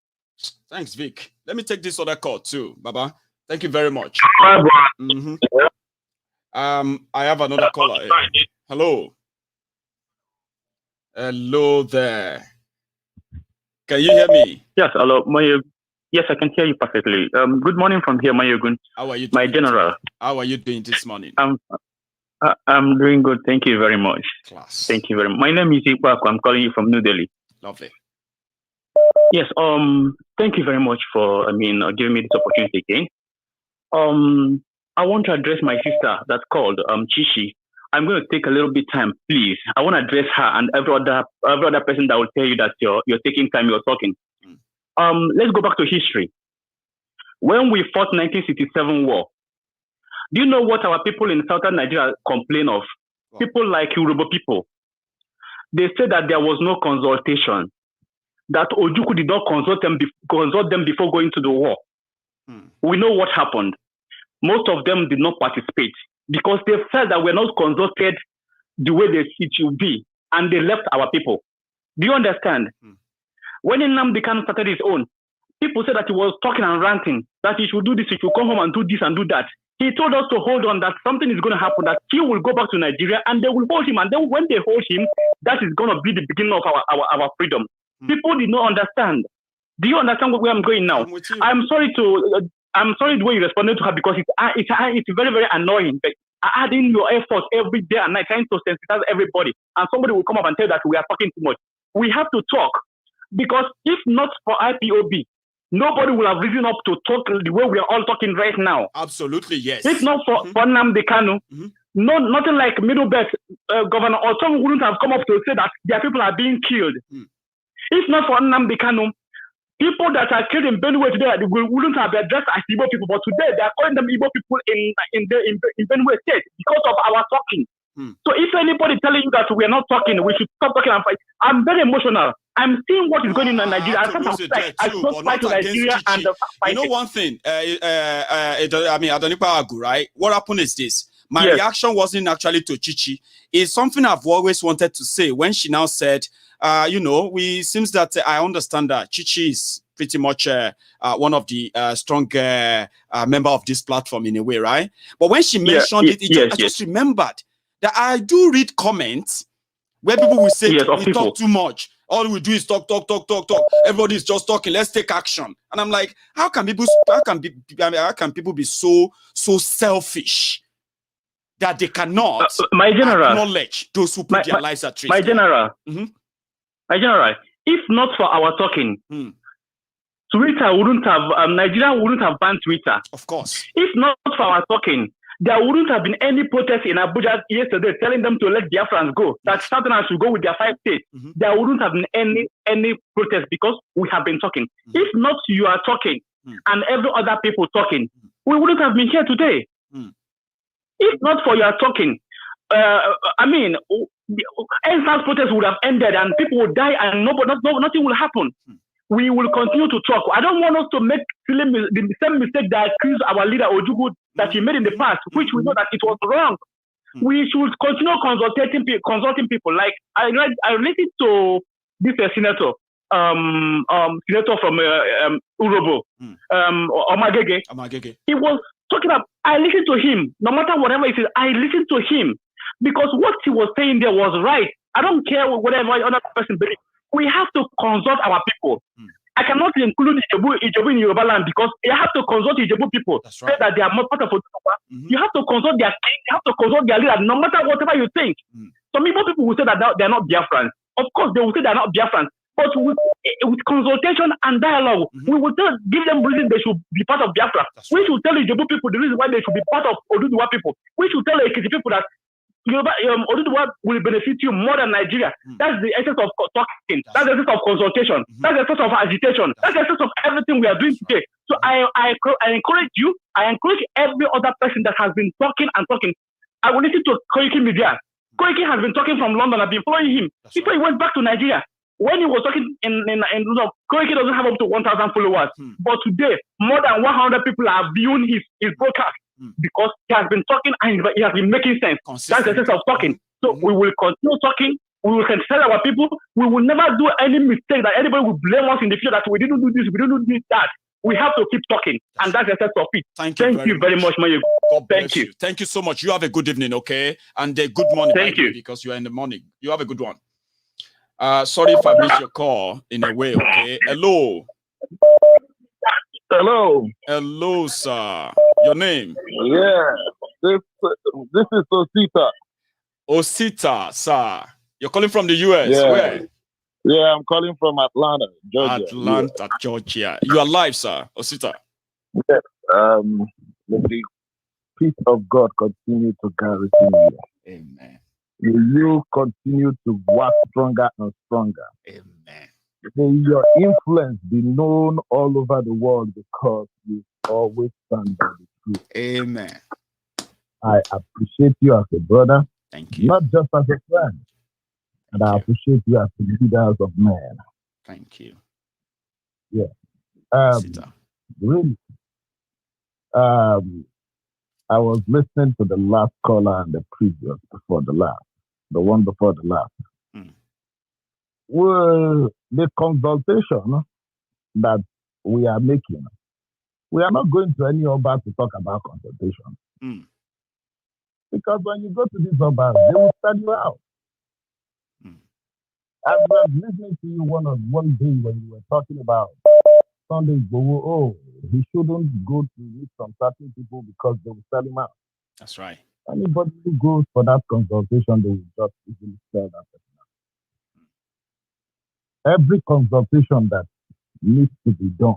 Thanks, Vic. Let me take this other call too, Baba. Thank you very much. I have another caller. Hello. Hello there. Can you hear me? Yes, hello. Yes, I can hear you perfectly. Good morning from here, Maiyegun. How are you doing? My general. How are you doing this morning? I'm doing good. Thank you very much. Class. Thank you very much. My name is Ikwaku. I'm calling you from New Delhi. Lovely. Yes, thank you very much for, giving me this opportunity again. I want to address my sister that's called, Chishi. I'm going to take a little bit time, please. I want to address her and every other person that will tell you that you're taking time, you're talking. Let's go back to history. When we fought 1967 war, do you know what our people in southern Nigeria complain of? Wow. People like Yoruba people. They said that there was no consultation, that Ojukwu did not consult them before going to the war. We know what happened. Most of them did not participate because they felt that we're not consulted the way it should be, and they left our people. Do you understand? When Nnamdi Kanu started his own, people said that he was talking and ranting, that he should do this, he should come home and do this and do that. He told us to hold on, that something is going to happen, that he will go back to Nigeria and they will hold him. And then when they hold him, that is going to be the beginning of our freedom. People did not understand. Do you understand where I'm going now? I'm sorry the way you responded to her because it's very, very annoying. But adding your efforts every day and night, trying to sensitize everybody, and somebody will come up and tell that we are talking too much. We have to talk, because if not for IPOB, nobody will have risen up to talk the way we are all talking right now. Absolutely, yes. If not for Nnamdi Kanu, nothing like Middle Belt Governor Otom wouldn't have come up to say that their people are being killed. If not for Nnamdi Kanu, People that are killed in Benue today wouldn't have been addressed as Igbo people, but today they are calling them Igbo people in Benue State because of our talking. So if anybody telling you that we are not talking, we should stop talking and fight. I'm very emotional. I'm seeing what is going on in Nigeria. I don't fight to Nigeria and you know one thing, Adonipa Agu, right? What happened is this. My reaction wasn't actually to Chichi. It's something I've always wanted to say when she now said, seems that I understand that Chichi is pretty much one of the strong member of this platform in a way, right? But when she mentioned I just remembered that I do read comments where people will say, we talk too much. All we do is talk. Everybody is just talking. Let's take action. And I'm like, how can people be so selfish that they cannot acknowledge those who put their lives at risk? My general, if not for our talking, Twitter wouldn't have, Nigeria wouldn't have banned Twitter. Of course. If not for our talking, there wouldn't have been any protest in Abuja yesterday telling them to let Biafrans go, that Southerners should go with their 5 states. There wouldn't have been any protest because we have been talking. If not you are talking and every other people talking, we wouldn't have been here today. If not for your talking, NSAS protest would have ended and people would die and nothing will happen. We will continue to talk. I don't want us to make the same mistake that accused our leader Ojukwu that he made in the past, which we know that it was wrong. We should continue consulting people. Like I listened to this senator, senator from Urobo, Omagege. He was talking about. I listened to him. No matter whatever he said, I listened to him because what he was saying there was right. I don't care whatever other person believes. We have to consult our people. I cannot include Ijebu in Yoruba land because you have to consult Ijebu people. That's right. Say that they are not part of You have to consult their king, you have to consult their leader, no matter whatever you think. Some people will say that they are not Biafrans. Of course, they will say they are not Biafrans. But with consultation and dialogue, we will give them reason they should be part of Biafra. We should tell Ijebu people the reason why they should be part of Oduduwa people. We should tell Ekiti people that Oduduwa will benefit you more than Nigeria. That's the essence of talking. That's the essence of consultation. That's the essence of agitation. That's the essence of everything we are doing today. So I encourage you. I encourage every other person that has been talking and talking. I will listen to Koiki Media. Koiki has been talking from London. I've been following him before he went back to Nigeria. When he was talking in Koiki doesn't have up to 1,000 followers. But today, more than 100 people are viewing his broadcast. Because he has been talking and he has been making sense. That's the sense of talking. So we will continue talking. We will tell our people. We will never do any mistake that anybody will blame us in the future that we didn't do this, we didn't do that. We have to keep talking. And that's the sense of it. Thank you very much, Maiyegun. Thank you. Thank you so much. You have a good evening, okay? And a good morning. Thank you. Because you are in the morning. You have a good one. Sorry if I missed your call in a way, okay? Hello. Hello, sir. Your name? Yeah, this is Osita. Osita, sir. You're calling from the US? Yeah. Where? Yeah, I'm calling from Atlanta, Georgia. Atlanta, Georgia. You are live, sir. Osita. Yes. May the peace of God continue to garrison you. Amen. May you continue to work stronger and stronger. Amen. May your influence be known all over the world because you always stand by the truth. Amen. I appreciate you as a brother. Thank you. Not just as a friend. And I appreciate you as the leaders of men. Thank you. Yeah. Really. I was listening to the last caller and the previous before the last. The one before the last. Well, the consultation that we are making, we are not going to any Oba to talk about consultation. Because when you go to these Obas, they will stand you out. I was listening to you one day when you were talking about Sunday Igboho. Oh, he shouldn't go to meet some certain people because they will sell him out. That's right. Anybody who goes for that consultation, they will just easily sell that person out. Every consultation that needs to be done.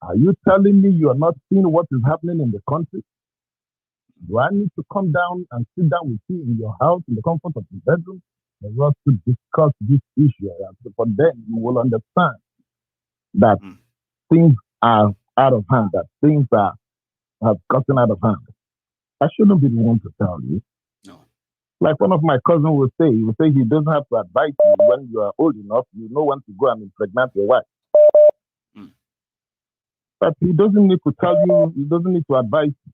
Are you telling me you are not seeing what is happening in the country? Do I need to come down and sit down with you in your house, in the comfort of your bedroom, for us to discuss this issue? And for then you will understand that things are out of hand, that things have gotten out of hand. I shouldn't be the one to tell you. No. Like one of my cousins would say, he doesn't have to advise you when you are old enough, you know when to go and impregnate your wife. But he doesn't need to tell you, he doesn't need to advise you.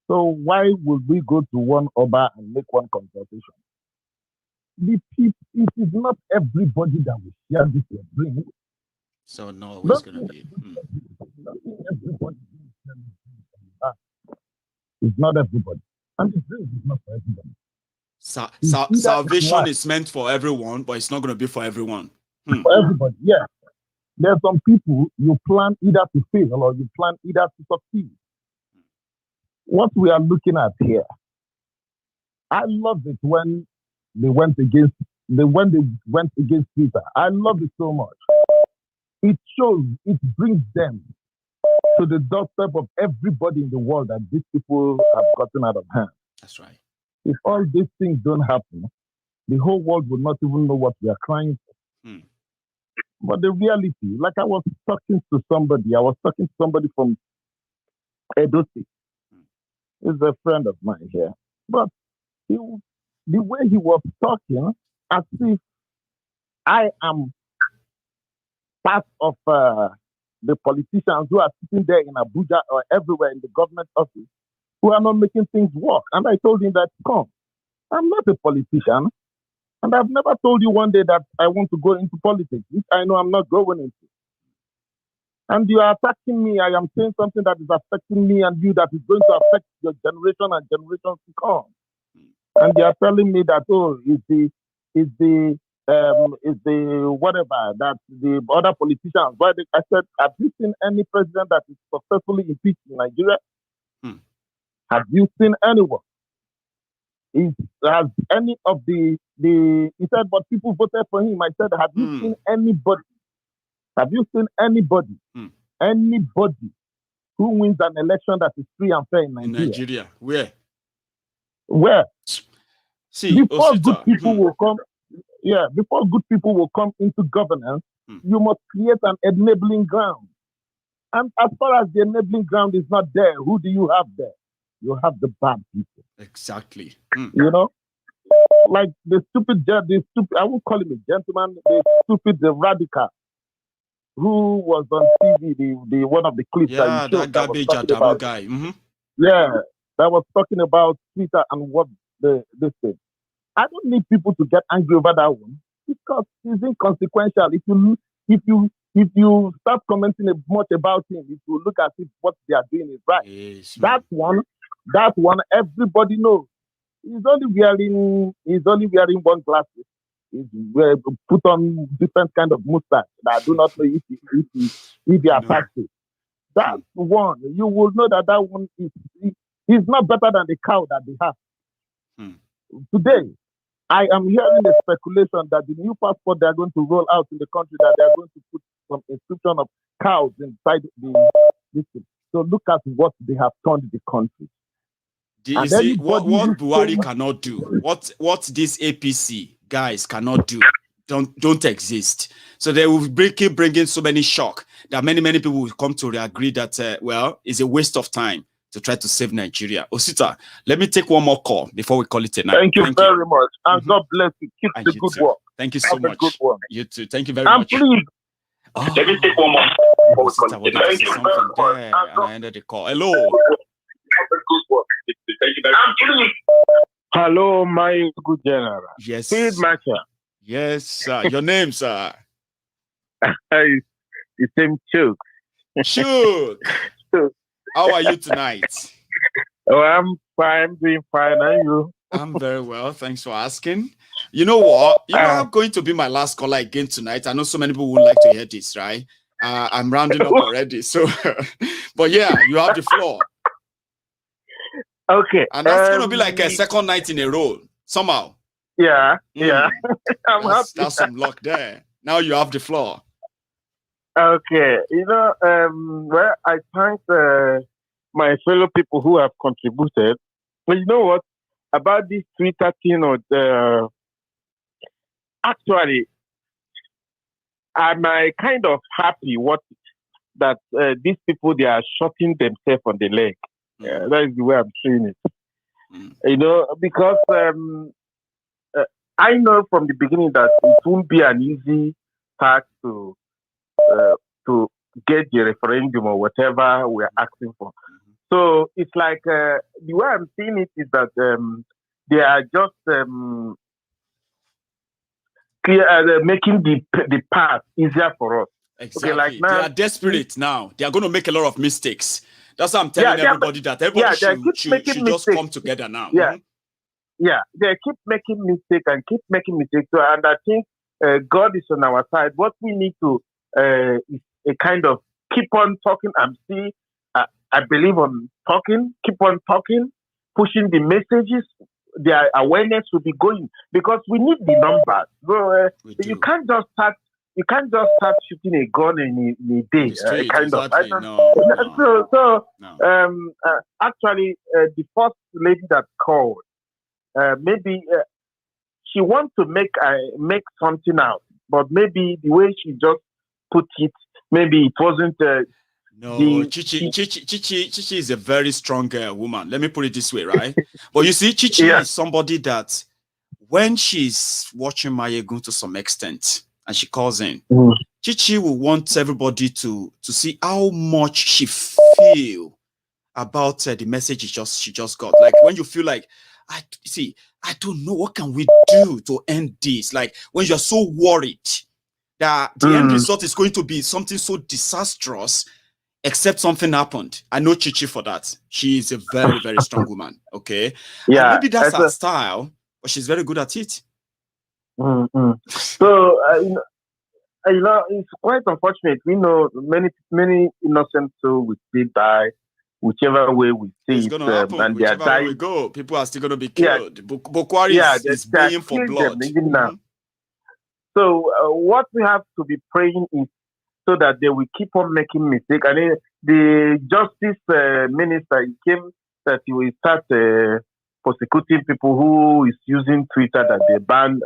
So why would we go to one Oba and make one consultation? It is not everybody that will share this your dream. So no, it's going to be. It's not everybody. And the dream is not for everybody. Salvation is meant for everyone, but it's not going to be for everyone. For everybody, yeah. There are some people you plan either to fail or you plan either to succeed. What we are looking at here, I love it when they went against Twitter. I love it so much. It shows, it brings them to the doorstep of everybody in the world that these people have gotten out of hand. That's right. If all these things don't happen, the whole world would not even know what we are crying for. But the reality, like I was talking to somebody from Edo State. He's a friend of mine here. But the way he was talking, as if I am part of the politicians who are sitting there in Abuja or everywhere in the government office who are not making things work. And I told him that, come, I'm not a politician. And I've never told you one day that I want to go into politics, which I know I'm not going into. And you are attacking me. I am saying something that is affecting me and you that is going to affect your generation and generations to come. And they are telling me that, is the whatever that the other politicians. But I said, have you seen any president that is successfully impeached in Nigeria? Have you seen anyone? Has any of he said, but people voted for him. I said, have you seen anybody? Have you seen anybody? Anybody who wins an election that is free and fair in Nigeria? In Nigeria, where? Where? See, before good people will come, before good people will come into governance, you must create an enabling ground. And as far as the enabling ground is not there, who do you have there? You have the bad people. Exactly. You know, like the stupid, I won't call him a gentleman, the radical, who was on TV, the one of the clips that you showed. That garbage Adamu guy. Yeah, that was talking about Twitter and what this thing. I don't need people to get angry over that one because it's inconsequential. If you start commenting much about him, it will look as if what they are doing is right. Yes, that one, everybody knows. He's only wearing one glasses. He's put on different kind of mustache that I do not know if he attacks it. That's one. You will know that one is not better than the cow that they have. Today, I am hearing a speculation that the new passport they are going to roll out in the country, that they are going to put some inscription of cows inside this thing. So look at what they have turned the country. You see, what Buhari cannot do, what these APC guys cannot do, don't exist. So they will keep bringing so many shock that many people will come to agree that, it's a waste of time to try to save Nigeria. Osita, let me take one more call before we call it a night. Thank you very much. And God bless you. Keep the good work. Thank you so much. Good one. You too. Thank you very much. Please. Let me take one more. Osita, what did you say something there? And I ended the call. Hello. Thank you very much. Hello, Maiyegun General. Yes. Field Marshal. Yes, sir. Your name, sir? It's him, Chuk. Chuk. How are you tonight? Oh, I'm fine, doing fine. And you? I'm very well. Thanks for asking. You know what? I'm going to be my last caller again tonight. I know so many people would like to hear this, right? I'm rounding up already. So, but yeah, you have the floor. Okay. And that's going to be like a second night in a row, somehow. Yeah. That's some luck there. Now you have the floor. Okay. Well, I thank my fellow people who have contributed. But you know what? About this Twitter thing, actually, am I kind of happy that these people, they are shooting themselves on the leg. That is the way I'm seeing it. You know, because I know from the beginning that it won't be an easy task to get the referendum or whatever we are asking for. So it's like the way I'm seeing it is that they are just making the path easier for us. Exactly. Okay, like now, they are desperate now. They are going to make a lot of mistakes. That's why I'm telling everybody that everybody should just come together now. Yeah. Yeah, they keep making mistakes and keep making mistakes. So, and I think God is on our side. What we need to is a kind of keep on talking and see. I believe on talking, keep on talking, pushing the messages. Their awareness will be going because we need the numbers. So, you can't just start shooting a gun in a day. Actually, the first lady that called. Maybe she wants to make something out, but maybe the way she just put it, maybe it wasn't. Chichi is a very strong woman. Let me put it this way, right? But you see, Chichi is somebody that when she's watching Maiyegun to some extent, and she calls in, Chichi will want everybody to see how much she feel about the message she just got. Like when you feel like, I don't know, what can we do to end this? Like when you're so worried that the end result is going to be something so disastrous, except something happened. I know Chichi for that. She is a very, very strong woman. Okay. Yeah. And maybe that's her style, but she's very good at it. So, it's quite unfortunate. We know many innocent souls will still die. Whichever way we see it's going to happen. And whichever way we go, people are still going to be killed. Yeah. Bokwari is baying for blood. Even now. So what we have to be praying is so that they will keep on making mistakes. And the justice minister came that he will start prosecuting people who is using Twitter that they ban.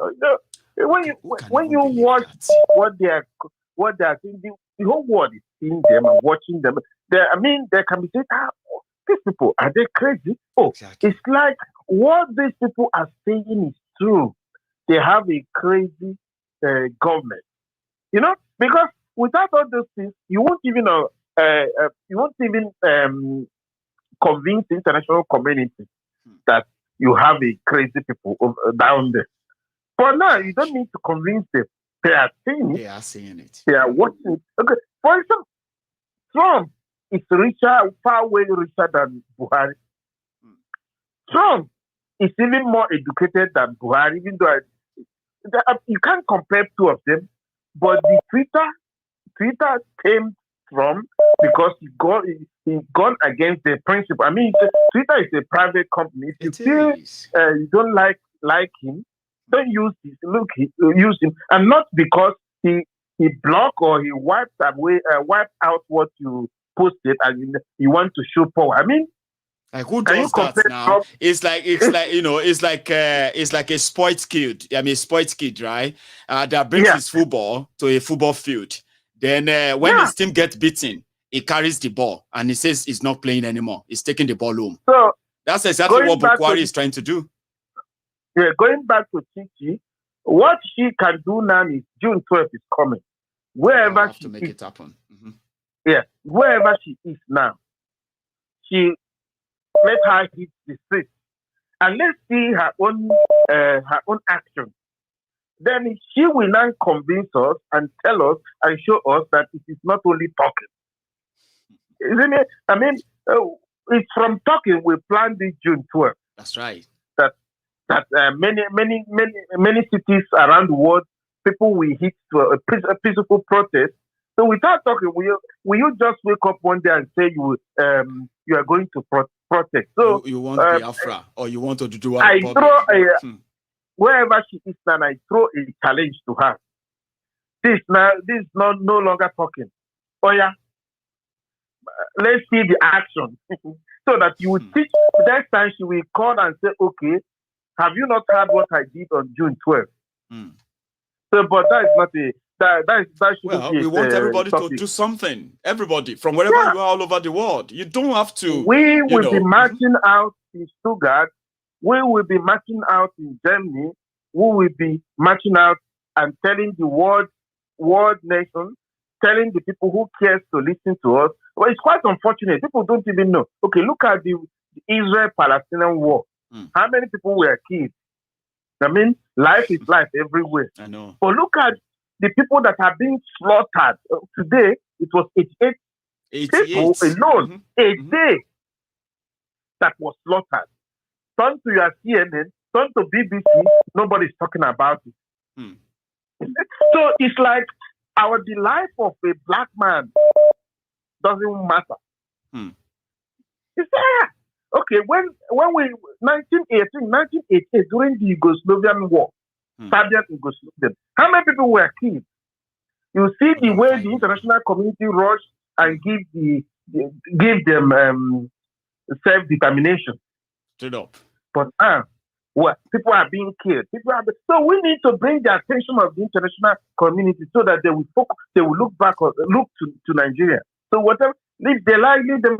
When you watch what they are saying, the whole world is seeing them and watching them. They can be saying, these people, are they crazy? It's like what these people are saying is true. They have a crazy government, because without all those things, you won't even convince the international community that you have a crazy people down there. But now you don't need to convince them. They are seeing it. They are seeing it. They are watching it. Okay, for example, Trump is far way richer than Buhari. Trump is even more educated than Buhari, even though you can't compare two of them. But the Twitter came from because he gone against the principle. Twitter is a private company. If you feel you don't like him, don't use him, and not because he blocked or he wiped out what you posted and you want to show power. Like who does that now? It's like a sports kid. A sports kid, right? That brings his football to a football field. Then when his team gets beaten, he carries the ball and he says he's not playing anymore. He's taking the ball home. So that's exactly what Bokwari is trying to do. Yeah, going back to Chichi, what she can do now is June 12th is coming. Wherever she make it happen. Yeah, wherever she is now, let her hit the street and let's see her own action. Then she will now convince us and tell us and show us that it is not only talking. Isn't it? It's from talking we plan this June 12th. That's right. That many cities around the world, people will hit to a peaceful protest. So without talking, will you just wake up one day and say you are going to protest? So you want Biafra or you want to do what? I throw wherever she is now, I throw a challenge to her. This is no longer talking. Oh yeah, let's see the action, so that you will teach. Next time she will call and say, okay. Have you not heard what I did on June 12th? So, but that is not a that shouldn't Well, be we want everybody topic. to do something. Everybody, from wherever you are all over the world. You don't have to. We will be marching out in Stuttgart. We will be marching out in Germany. We will be marching out and telling the world nation, telling the people who cares to listen to us. Well, it's quite unfortunate. People don't even know. Okay, look at the Israel-Palestinian war. How many people were killed? I mean, life is life everywhere. I know. But look at the people that are being slaughtered. Today, it was 88 people alone a day that was slaughtered. Turn to your CNN, turn to BBC, nobody's talking about it. So it's like the life of a black man doesn't matter. It's there. Okay, when we 1988 during the Yugoslavian war, Serbian Yugoslavian, how many people were killed? You see the way the international community rushed and give them self-determination. Straight up. But people are being killed. So we need to bring the attention of the international community so that they will focus, they will look to Nigeria. So whatever, if they like, leave them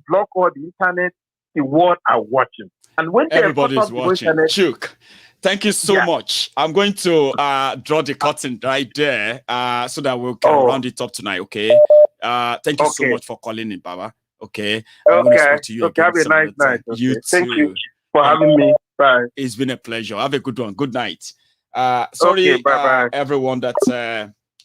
block all the internet, the world are watching. And when everybody's watching, Chuk, thank you so much. I'm going to draw the curtain right there so that we can round it up tonight, okay? Thank you so much for calling in, Baba. Okay. I'm going to speak to you again. Have a nice night. Okay. You Thank you for having me. Bye. It's been a pleasure. Have a good one. Good night. Sorry, bye-bye. Everyone, that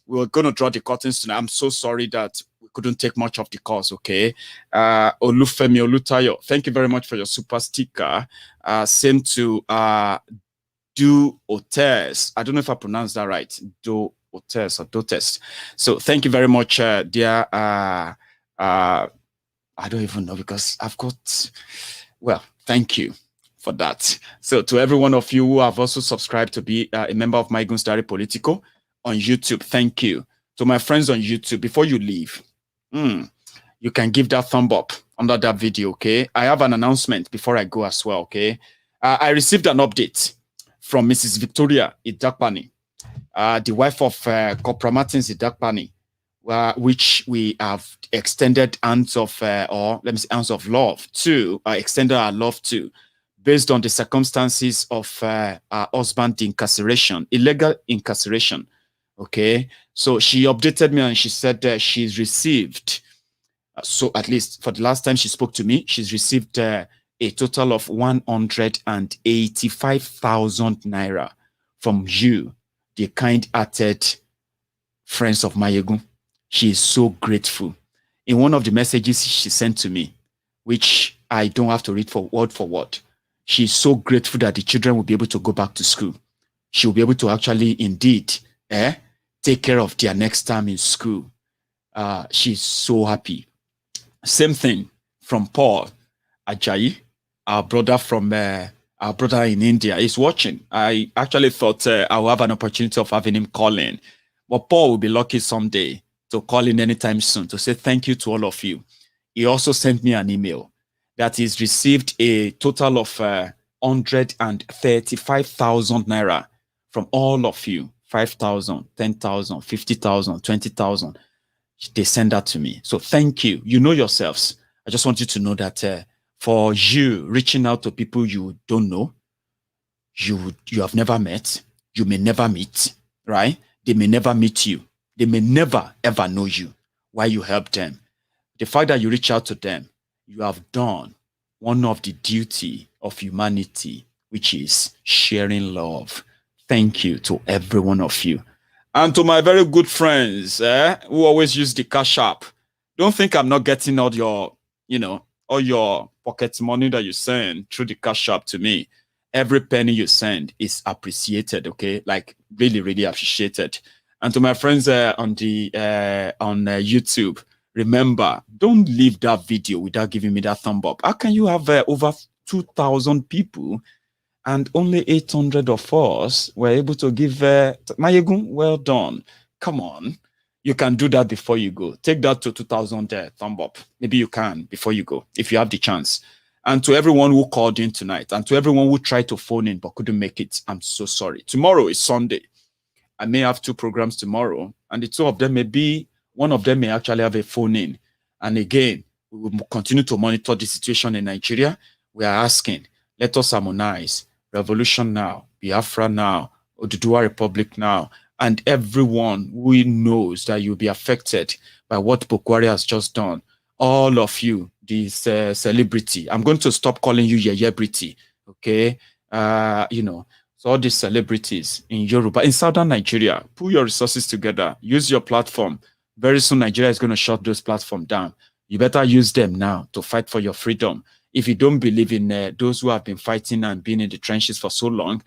we were going to draw the curtains tonight. I'm so sorry that we couldn't take much of the calls, okay? Olufemi Olutayo, thank you very much for your super sticker. Same to Do Hotels. I don't know if I pronounced that right. Do Hotels or Dotes. So thank you very much, dear. I don't even know because I've got, well, thank you for that. So to every one of you who have also subscribed to be a member of Maiyegun General Politico on YouTube, thank you. To my friends on YouTube, before you leave, you can give that thumb up under that video, okay? I have an announcement before I go as well, okay? I received an update from Mrs. Victoria Idakpani, the wife of Corporal Martins Idakpani, which we have extended hands of, or let me say, hands of love to, extended our love to, based on the circumstances of her husband incarceration, illegal incarceration. Okay, so she updated me and she said that she's received, so at least for the last time she spoke to me, she's received a total of 185,000 naira from you, the kind-hearted friends of Maiyegun. She is so grateful. In one of the messages she sent to me, which I don't have to read for word, she's so grateful that the children will be able to go back to school. She will be able to actually, indeed, take care of their next time in school. She's so happy. Same thing from Paul Ajayi, our brother in India. He's watching. I actually thought I would have an opportunity of having him call in, but Paul will be lucky someday to call in anytime soon to say thank you to all of you. He also sent me an email that he's received a total of 135,000 naira from all of you. 5,000, 10,000, 50,000, 20,000. They send that to me. So thank you. You know yourselves. I just want you to know that for you reaching out to people you don't know, you have never met, you may never meet, right? They may never meet you. They may never, ever know you while you help them. The fact that you reach out to them, you have done one of the duty of humanity, which is sharing love. Thank you to every one of you. And to my very good friends who always use the Cash App. Don't think I'm not getting all your, all your pocket money that you send through the Cash App to me. Every penny you send is appreciated, okay? Like really, really appreciated. And to my friends on YouTube, remember, don't leave that video without giving me that thumb up. How can you have over 2,000 people and only 800 of us were able to give Maiyegun, well done. Come on. You can do that before you go. Take that to 2,000 thumb up. Maybe you can before you go, if you have the chance. And to everyone who called in tonight, and to everyone who tried to phone in but couldn't make it, I'm so sorry. Tomorrow is Sunday. I may have 2 programs tomorrow, and the 2 of them one of them may actually have a phone in. And again, we will continue to monitor the situation in Nigeria. We are asking, let us harmonize. Revolution now, Biafra now, Oduduwa Republic now, and everyone who knows that you'll be affected by what Bukwari has just done. All of you, this celebrity, I'm going to stop calling you Yeyebrity, okay? So all these celebrities in Yoruba, in southern Nigeria, pull your resources together, use your platform. Very soon, Nigeria is going to shut those platforms down. You better use them now to fight for your freedom. If you don't believe in those who have been fighting and been in the trenches for so long,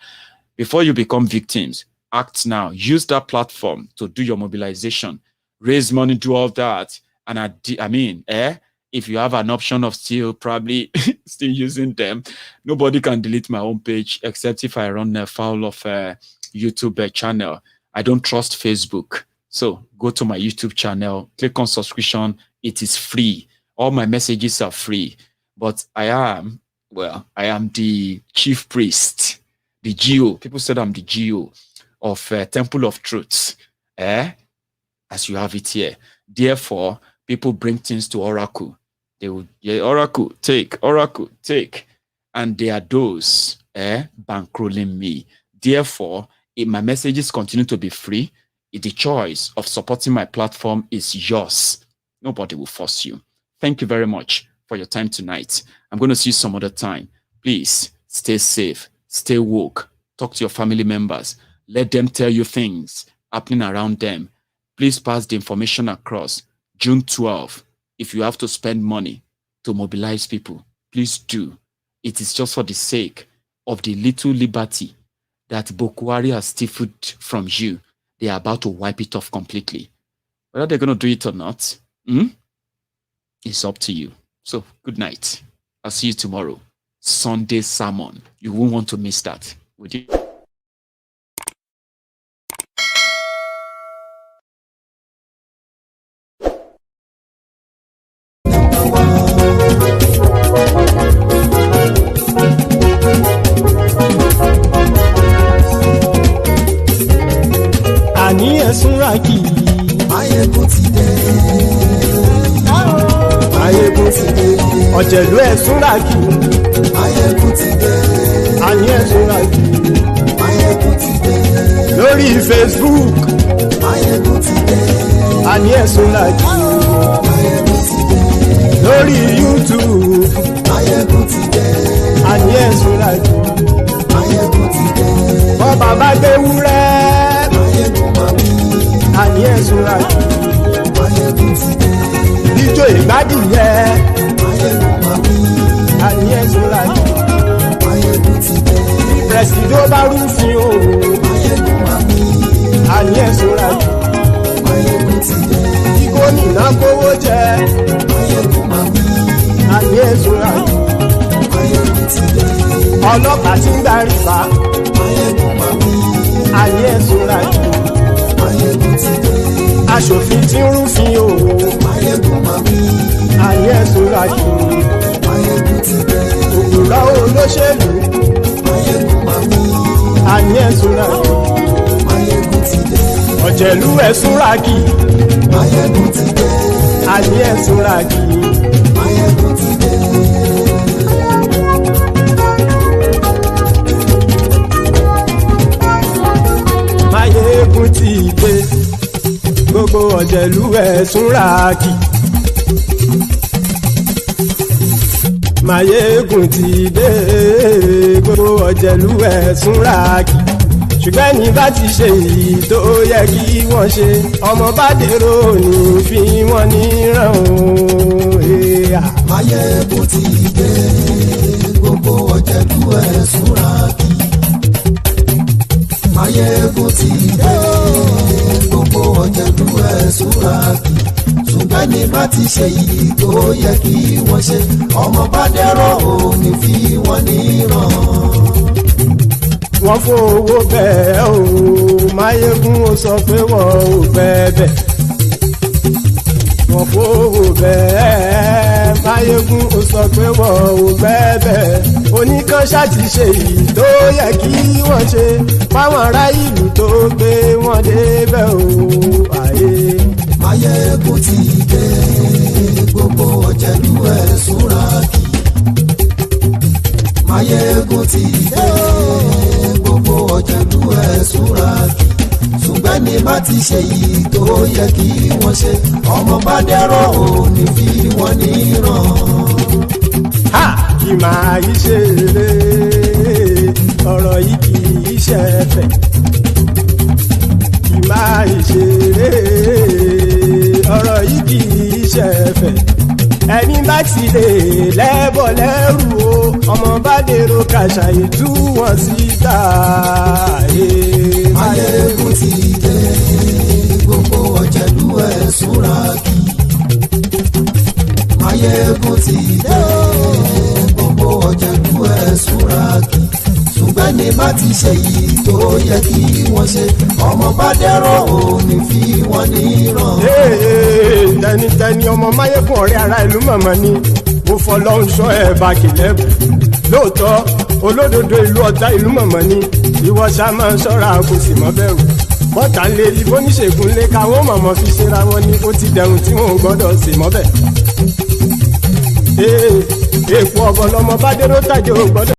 before you become victims, act now. Use that platform to do your mobilization. Raise money, do all that. And if you have an option of still still using them, nobody can delete my own page except if I run afoul of YouTube channel. I don't trust Facebook. So go to my YouTube channel, click on subscription. It is free. All my messages are free. But I am the chief priest, the GO. People said I'm the GO of Temple of Truth. As you have it here. Therefore, people bring things to Oracle. They will, Oracle, take. And they are those bankrolling me. Therefore, if my messages continue to be free, the choice of supporting my platform is yours. Nobody will force you. Thank you very much for your time tonight. I'm going to see you some other time. Please stay safe, stay woke, talk to your family members. Let them tell you things happening around them. Please pass the information across. June 12, if you have to spend money to mobilize people, please do. It is just for the sake of the little liberty that Bukwari has stifled from you. They are about to wipe it off completely. Whether they're going to do it or not, it's up to you. So, good night. I'll see you tomorrow. Sunday sermon. You won't want to miss that, would you? Àníyàn súnra kì í. Maiyegun ti dé. Maiyegun ti dé. Ọ̀jẹ̀lú ẹ̀ súnra kì í. Maiyegun ti dé. Àníyàn súnra kì í. Maiyegun ti dé. Lórí Facebook. Maiyegun ti dé. Àníyàn súnra kì í. Maiyegun ti dé. Lórí YouTube. Maiyegun ti dé. Àníyàn súnra kì í. Maiyegun ti dé. Bọ́ bàbá gbé wúrẹ́. Àní ẹ̀sùn rájì. Maiyegun ti dé. Ijó ìgbádùn yẹ. Maiyegun máa wí. Àní ẹ̀sùn rájì. Maiyegun ti dé. Pẹ̀sìdó bá rúfin o. Maiyegun máa wí. Àní ẹ̀sùn rájì. Maiyegun ti dé. Gómìnà kówó jẹ. Maiyegun máa wí. Àní ẹ̀sùn rájì. Maiyegun ti dé. Ọlọ́pàá ti ń gbà rìbá. Maiyegun máa wí. Àní ẹ̀sùn rájì. Maiyegun ti dé. Aṣòfin tí ń rúfin o. Maiyegun máa wí. Àní ẹ̀sùn rájì. Maiyegun ti dé. Òpùrọ́ olóṣèlú. Maiyegun máa wí. Àní ẹ̀sùn rájì. Maiyegun ti dé. Ọ̀jẹ̀lú ẹ̀sùn rájì. Maiyegun ti dé. Àní ẹ̀sùn rájì. Maiyegun ti dé. Maiyegun ti dé. Gbogbo ọ̀jẹ̀lú ẹ̀sùn rájì. Maiyegun ti dé. Gbogbo ọ̀jẹ̀lú ẹ̀sùn rájì. Ṣùgbọ́n ní bá ti ṣe èyí tó yẹ kí wọ́n ṣe, ọmọ bá dèrò ní fi wọ́n níran o. Maiyegun ti dé. Gbogbo ọ̀jẹ̀lú ẹ̀sùn rájì. Maiyegun ti dé. Gbogbo ọ̀jẹ̀lú ẹ̀sùn rájì. Ṣùgbọ́n ní bá ti ṣe èyí tó yẹ kí wọ́n ṣe, ọmọ bá dèrò ní fi wọ́n níran. Wọ́n fowó bẹ́ẹ̀ o, Maiyegun ó sọ pé wọ́n ò bẹ́ẹ̀ bẹ́ẹ̀. Wọ́n fowó bẹ́ẹ̀ Maiyegun ó sọ pé wọ́n ò gbẹ́bẹ̀ oníkan ṣáàtì ṣe èyí tó yẹ kí wọ́n ṣe fáwọn ará ìlú tó gbé wọn débẹ̀ o àyè. Maiyegun ti dé gbogbo ọ̀jẹ̀lú ẹ̀ súnra kì. Maiyegun ti dé gbogbo ọ̀jẹ̀lú ẹ̀ súnra kì. Ṣùgbọ́n ní bá ti ṣe yìí tó yẹ kí wọ́n ṣe ọmọ bá dẹ́rọ̀ ò ní fi wọ́n níran. Kì máa yí ṣe eré ọ̀rọ̀ yìí kì í ṣe ẹ̀fẹ̀. Kì máa yí ṣe eré ọ̀rọ̀ yìí kì í ṣe ẹ̀fẹ̀. Ẹni bá ti lè lẹ́bọ̀ lẹ́rù o ọmọ bá dèrò kàṣàyè tú wọn síta. Maiyegun ti dé gbogbo ọ̀jẹ̀lú ẹ̀ súnra kì. Maiyegun ti dé gbogbo ọ̀jẹ̀lú ẹ̀ súnra kì. Ṣùgbọ́n ní bá ti ṣe yìí tó yẹ kí wọ́n ṣe ọmọ bá dẹ́rọ̀ ò ní fi wọ́n níran. Tẹnitẹni ọmọ Maiyegun ọ̀rẹ́ ara ìlú mọ̀mọ́ ni mo fọlọ́run sọ ẹ̀ bá kìlẹ́bù lóòótọ́ olódodo ìlú ọ̀tá ìlú mọ̀mọ́ ni ìwọ ṣá máa ń ṣọ́ra kò sì mọ́ bẹ̀rù bọ́tà ń lé ibó níṣègùn lé káwọn mọ̀mọ́ fi ṣera wọn ni ó ti dẹrùn tí wọn ò gbọ́dọ̀ sì mọ́ bẹ̀. Èèpo ọ̀bọ̀ lọmọ bá dérò tàjẹ́ ò gbọ́dọ̀.